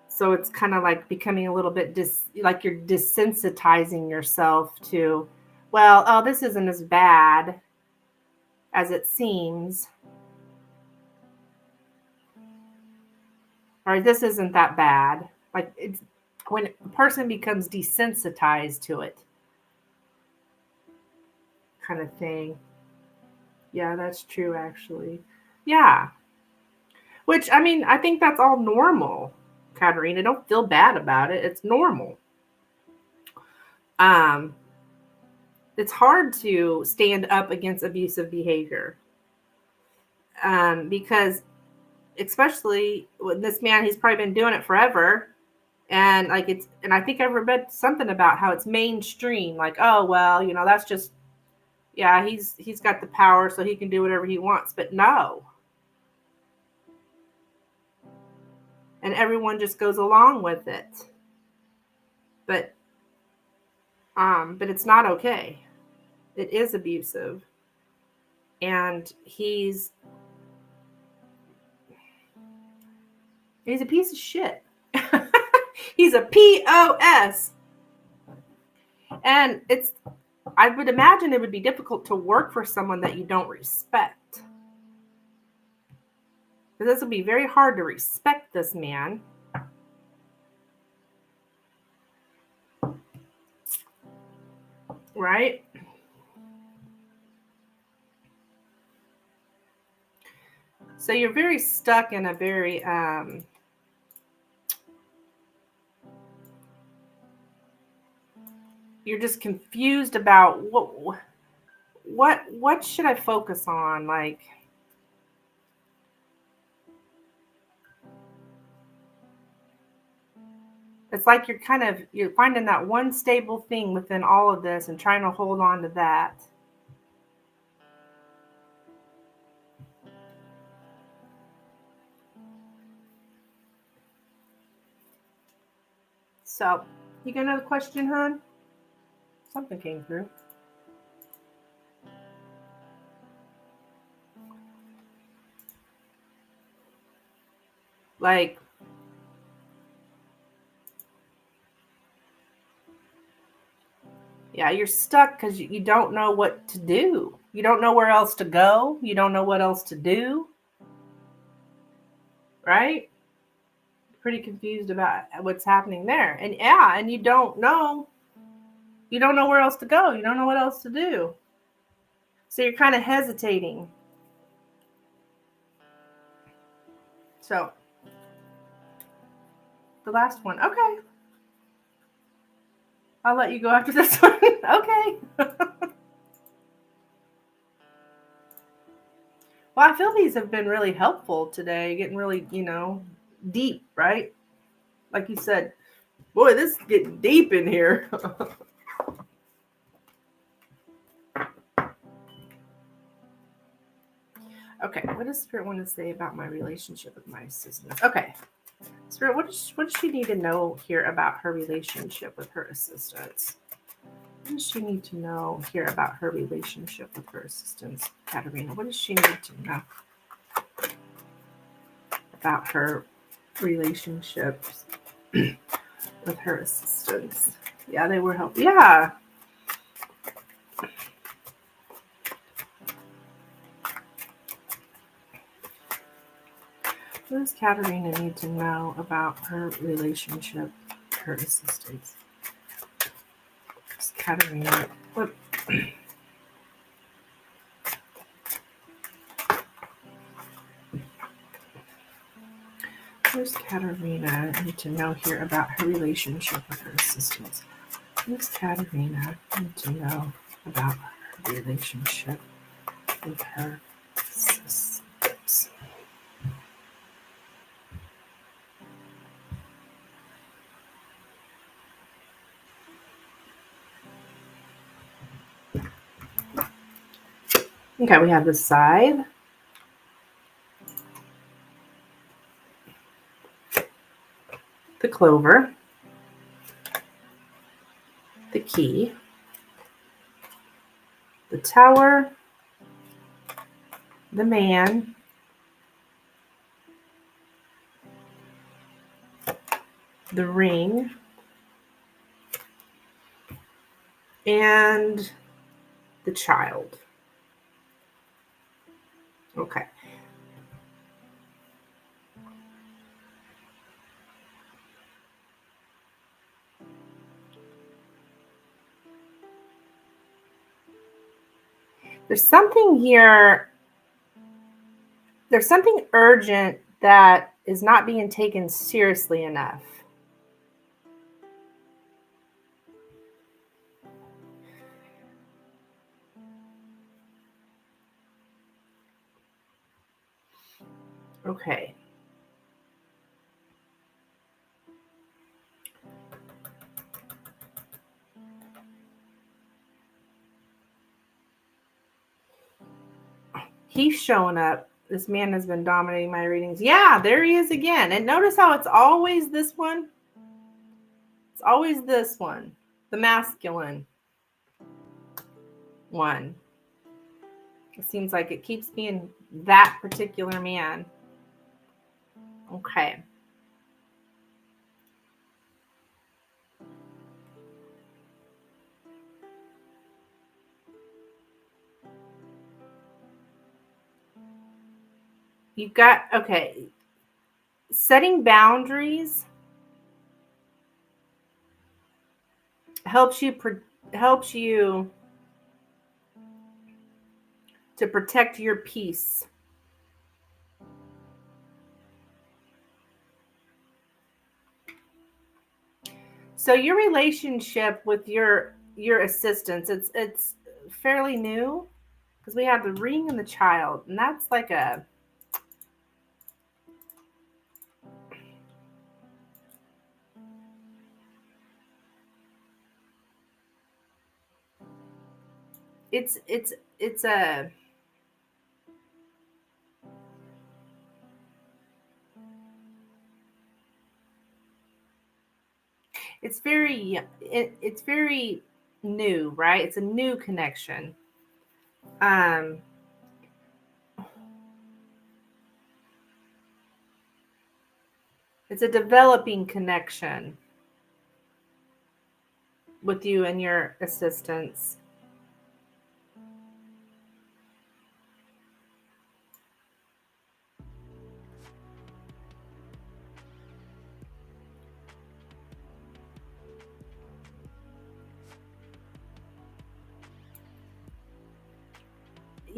so it's kind of like becoming a little bit like you're desensitizing yourself to, well, oh, this isn't as bad as it seems. Or this isn't that bad. Like it's when a person becomes desensitized to it, kind of thing. Yeah, that's true, actually. Yeah. Which, I mean, I think that's all normal, Katerina. Don't feel bad about it. It's normal. Um, it's hard to stand up against abusive behavior. Because especially with this man, he's probably been doing it forever. And like and I think I read something about how it's mainstream. Like, oh well, you know, that's just, yeah, he's got the power, so he can do whatever he wants. But no, and everyone just goes along with it. But it's not okay. It is abusive, and he's a piece of shit. He's a POS. And I would imagine it would be difficult to work for someone that you don't respect. Because this would be very hard to respect this man. Right? So you're very stuck in a very you're just confused about what should I focus on? Like, it's like you're finding that one stable thing within all of this and trying to hold on to that. So, you got another question, hon? Something came through. Like, yeah, you're stuck because you don't know what to do. You don't know where else to go. You don't know what else to do. Right? Pretty confused about what's happening there. And yeah, and you don't know where else to go. You don't know what else to do. So you're kind of hesitating. So, the last one. Okay. I'll let you go after this one. Okay. Well, I feel these have been really helpful today, getting really, deep, right? Like you said, boy, this is getting deep in here. Okay, what does Spirit want to say about my relationship with my assistants? Okay, Spirit, what does she need to know here about her relationship with her assistants? What does she need to know here about her relationship with her assistants, Katerina? What does she need to know about her relationships with her assistants? Yeah, they were helpful. Yeah. What does Katerina need to know about her relationship with her assistants? Katerina, what? What does Katerina need to know here about her relationship with her assistants? What does Katerina need to know about her relationship with her assistants? Okay, we have the scythe, the clover, the key, the tower, the man, the ring, and the child. Okay. There's something here. There's something urgent that is not being taken seriously enough. Okay. He's showing up. This man has been dominating my readings. Yeah, there he is again. And notice how it's always this one. It's always this one, the masculine one. It seems like it keeps being that particular man. Okay. You've got, okay, setting boundaries helps you to protect your peace. So your relationship with your assistants, it's fairly new because we have the ring and the child, and that's like a it's a it's very new, right? It's a new connection. Um, it's a developing connection with you and your assistants.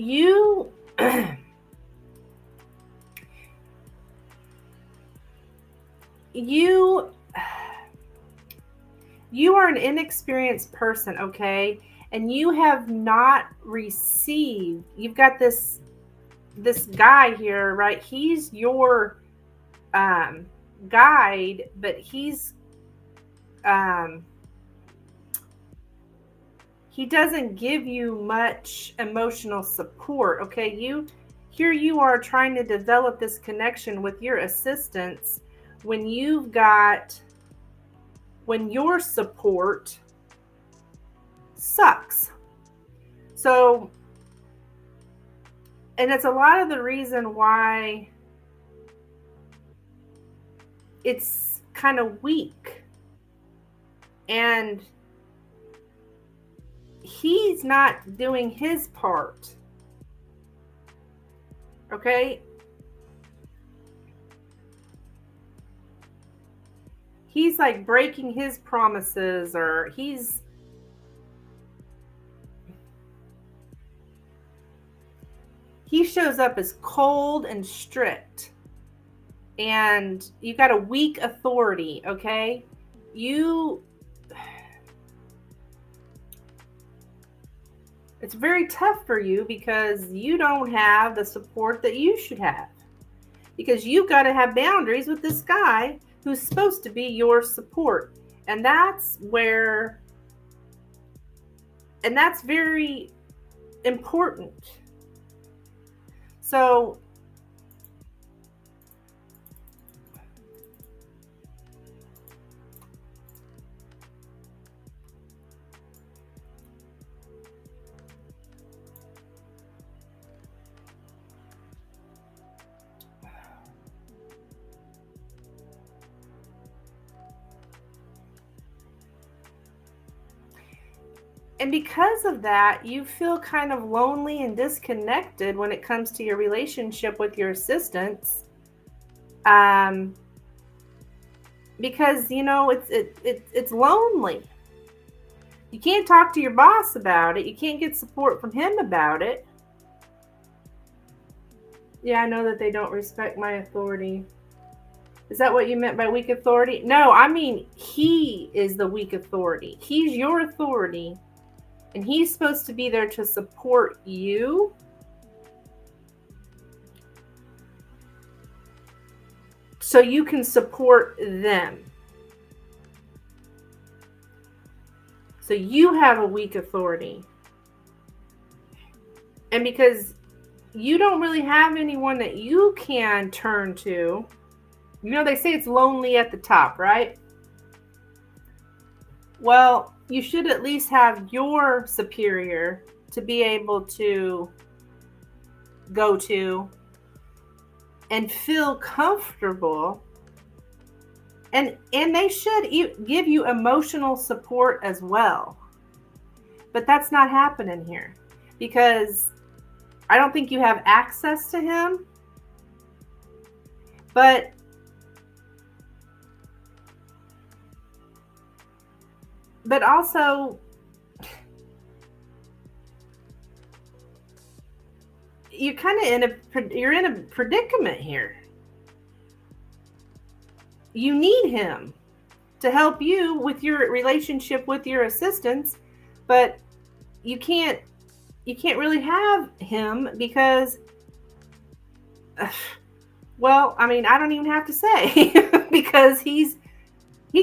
You you you are an inexperienced person, okay? And you have not received, you've got this guy here, right? He's your guide, but um he doesn't give you much emotional support, okay? You are trying to develop this connection with your assistants when when your support sucks. So, and it's a lot of the reason why it's kind of weak. And he's not doing his part. Okay? He's like breaking his promises, or he shows up as cold and strict. And you got a weak authority, okay? It's very tough for you because you don't have the support that you should have. Because you've got to have boundaries with this guy who's supposed to be your support. And that's very important. So and because of that, you feel kind of lonely and disconnected when it comes to your relationship with your assistants. Because it's lonely. You can't talk to your boss about it. You can't get support from him about it. Yeah, I know that they don't respect my authority. Is that what you meant by weak authority? No, I mean he is the weak authority. He's your authority. And he's supposed to be there to support you. So you can support them. So you have a weak authority. And because you don't really have anyone that you can turn to, they say it's lonely at the top, right? Well, you should at least have your superior to be able to go to and feel comfortable. And they should give you emotional support as well. But that's not happening here because I don't think you have access to him. But also, you're kind of you're in a predicament here. You need him to help you with your relationship with your assistants, but you can't really have him because, well, I mean, I don't even have to say because he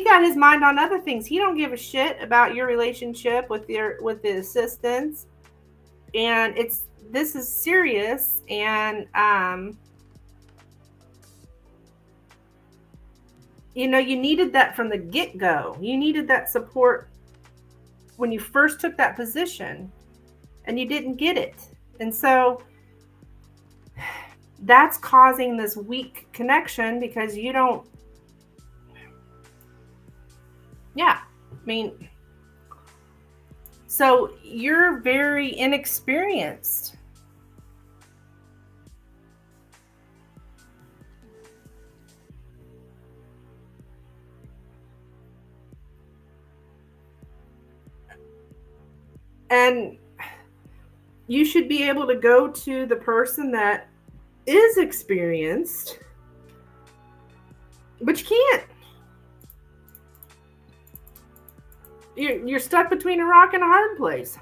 got his mind on other things. He don't give a shit about your relationship with the assistants, and this is serious. And you needed that from the get-go. You needed that support when you first took that position, and you didn't get it. And so that's causing this weak connection because you don't. Yeah, I mean, so you're very inexperienced. And you should be able to go to the person that is experienced, but you can't. You're stuck between a rock and a hard place.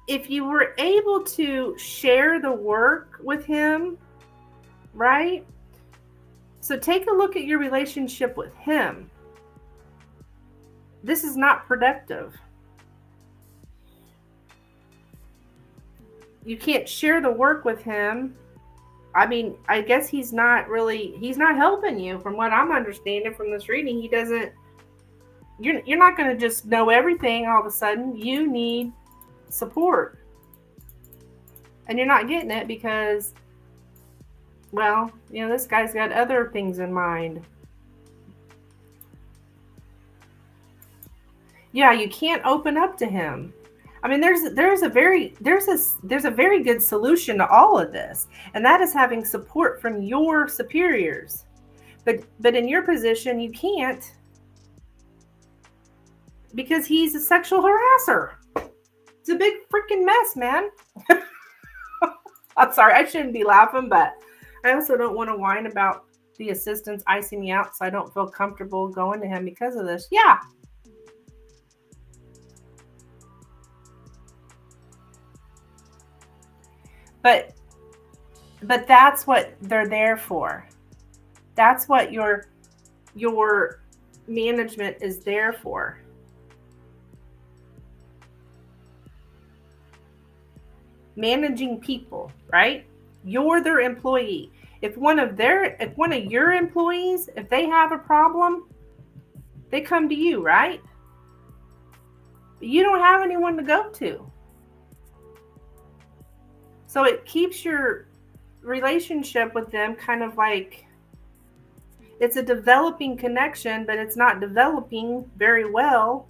If you were able to share the work with him, right? So take a look at your relationship with him. This is not productive. You can't share the work with him. I mean, I guess he's not helping you from what I'm understanding from this reading. He doesn't, you're not going to just know everything all of a sudden. You need support. And you're not getting it because, well, this guy's got other things in mind. Yeah, you can't open up to him. I mean, there's a very good solution to all of this, and that is having support from your superiors. But in your position, you can't, because he's a sexual harasser. It's a big freaking mess, man. I'm sorry, I shouldn't be laughing, but I also don't want to whine about the assistants icing me out, so I don't feel comfortable going to him because of this. Yeah. But that's what they're there for. That's what your management is there for. Managing people, right? You're their employee. If one of your employees, if they have a problem, they come to you, right? You don't have anyone to go to. So it keeps your relationship with them kind of like, it's a developing connection, but it's not developing very well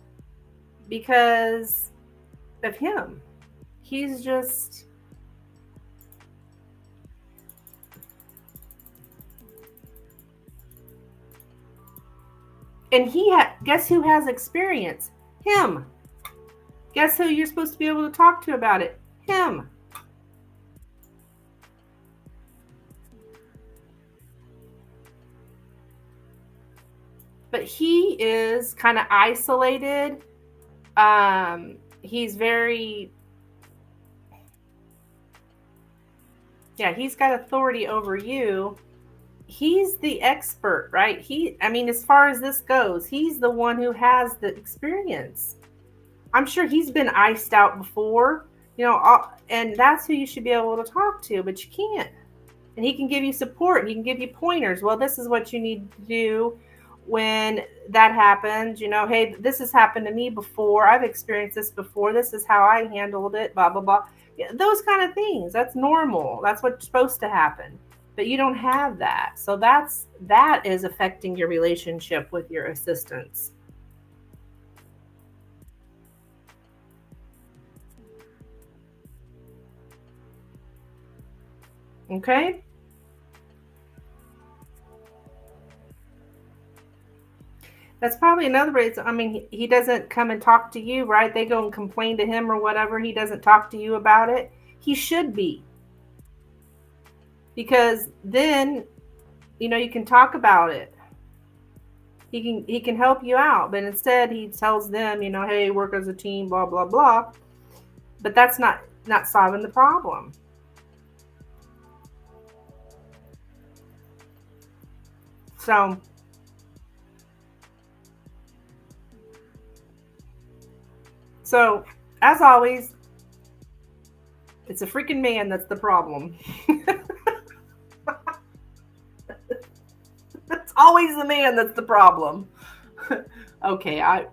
because of him. He's just, and guess who has experience? Him. Guess who you're supposed to be able to talk to about it? Him. But he is kind of isolated. He's very, he's got authority over you. He's the expert, right? As far as this goes, he's the one who has the experience. I'm sure he's been iced out before, and that's who you should be able to talk to, but you can't. And he can give you support. He can give you pointers. Well, this is what you need to do when that happens. Hey, this has happened to me before. I've experienced this before. This is how I handled it, blah, blah, blah. Those kind of things. That's normal. That's what's supposed to happen. But you don't have that. So that is affecting your relationship with your assistants. Okay? That's probably another reason. I mean, he doesn't come and talk to you, right? They go and complain to him or whatever. He doesn't talk to you about it. He should be. Because then, you can talk about it. He can help you out, but instead he tells them, hey, work as a team, blah blah blah. But that's not solving the problem. So as always, it's a freaking man that's the problem. It's always the man that's the problem. Okay,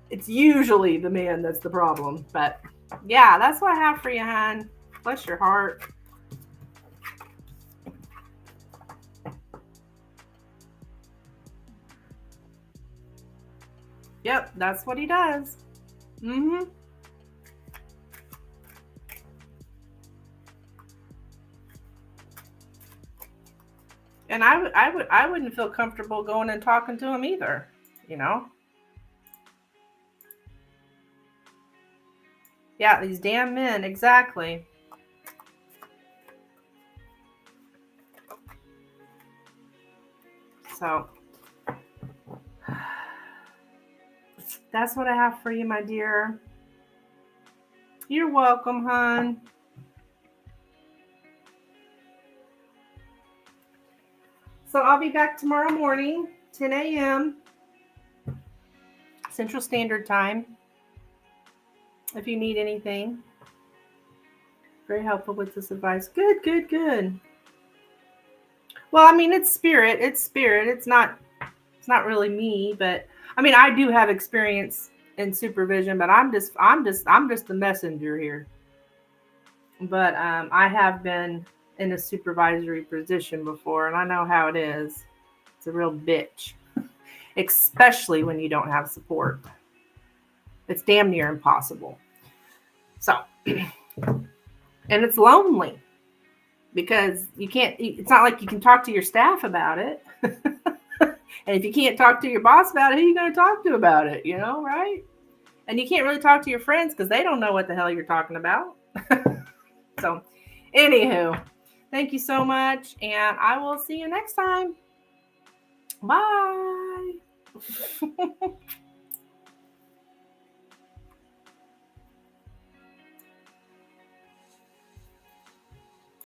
it's usually the man that's the problem. But yeah, that's what I have for you, hon. Bless your heart. Yep, that's what he does. Mm-hmm. And I wouldn't feel comfortable going and talking to him either, Yeah, these damn men, exactly. So that's what I have for you, my dear. You're welcome, hon. So I'll be back tomorrow morning, 10 a.m. Central Standard Time. If you need anything. Very helpful with this advice. Good, good, good. Well, I mean, it's spirit. It's spirit. It's not really me, but I mean, I do have experience in supervision, but I'm just the messenger here. But I have been in a supervisory position before, and I know how it is. It's a real bitch, especially when you don't have support. It's damn near impossible. So, and it's lonely because you can't, it's not like you can talk to your staff about it. And if you can't talk to your boss about it, who are you going to talk to about it? Right? And you can't really talk to your friends because they don't know what the hell you're talking about. So, anywho, thank you so much, and I will see you next time. Bye.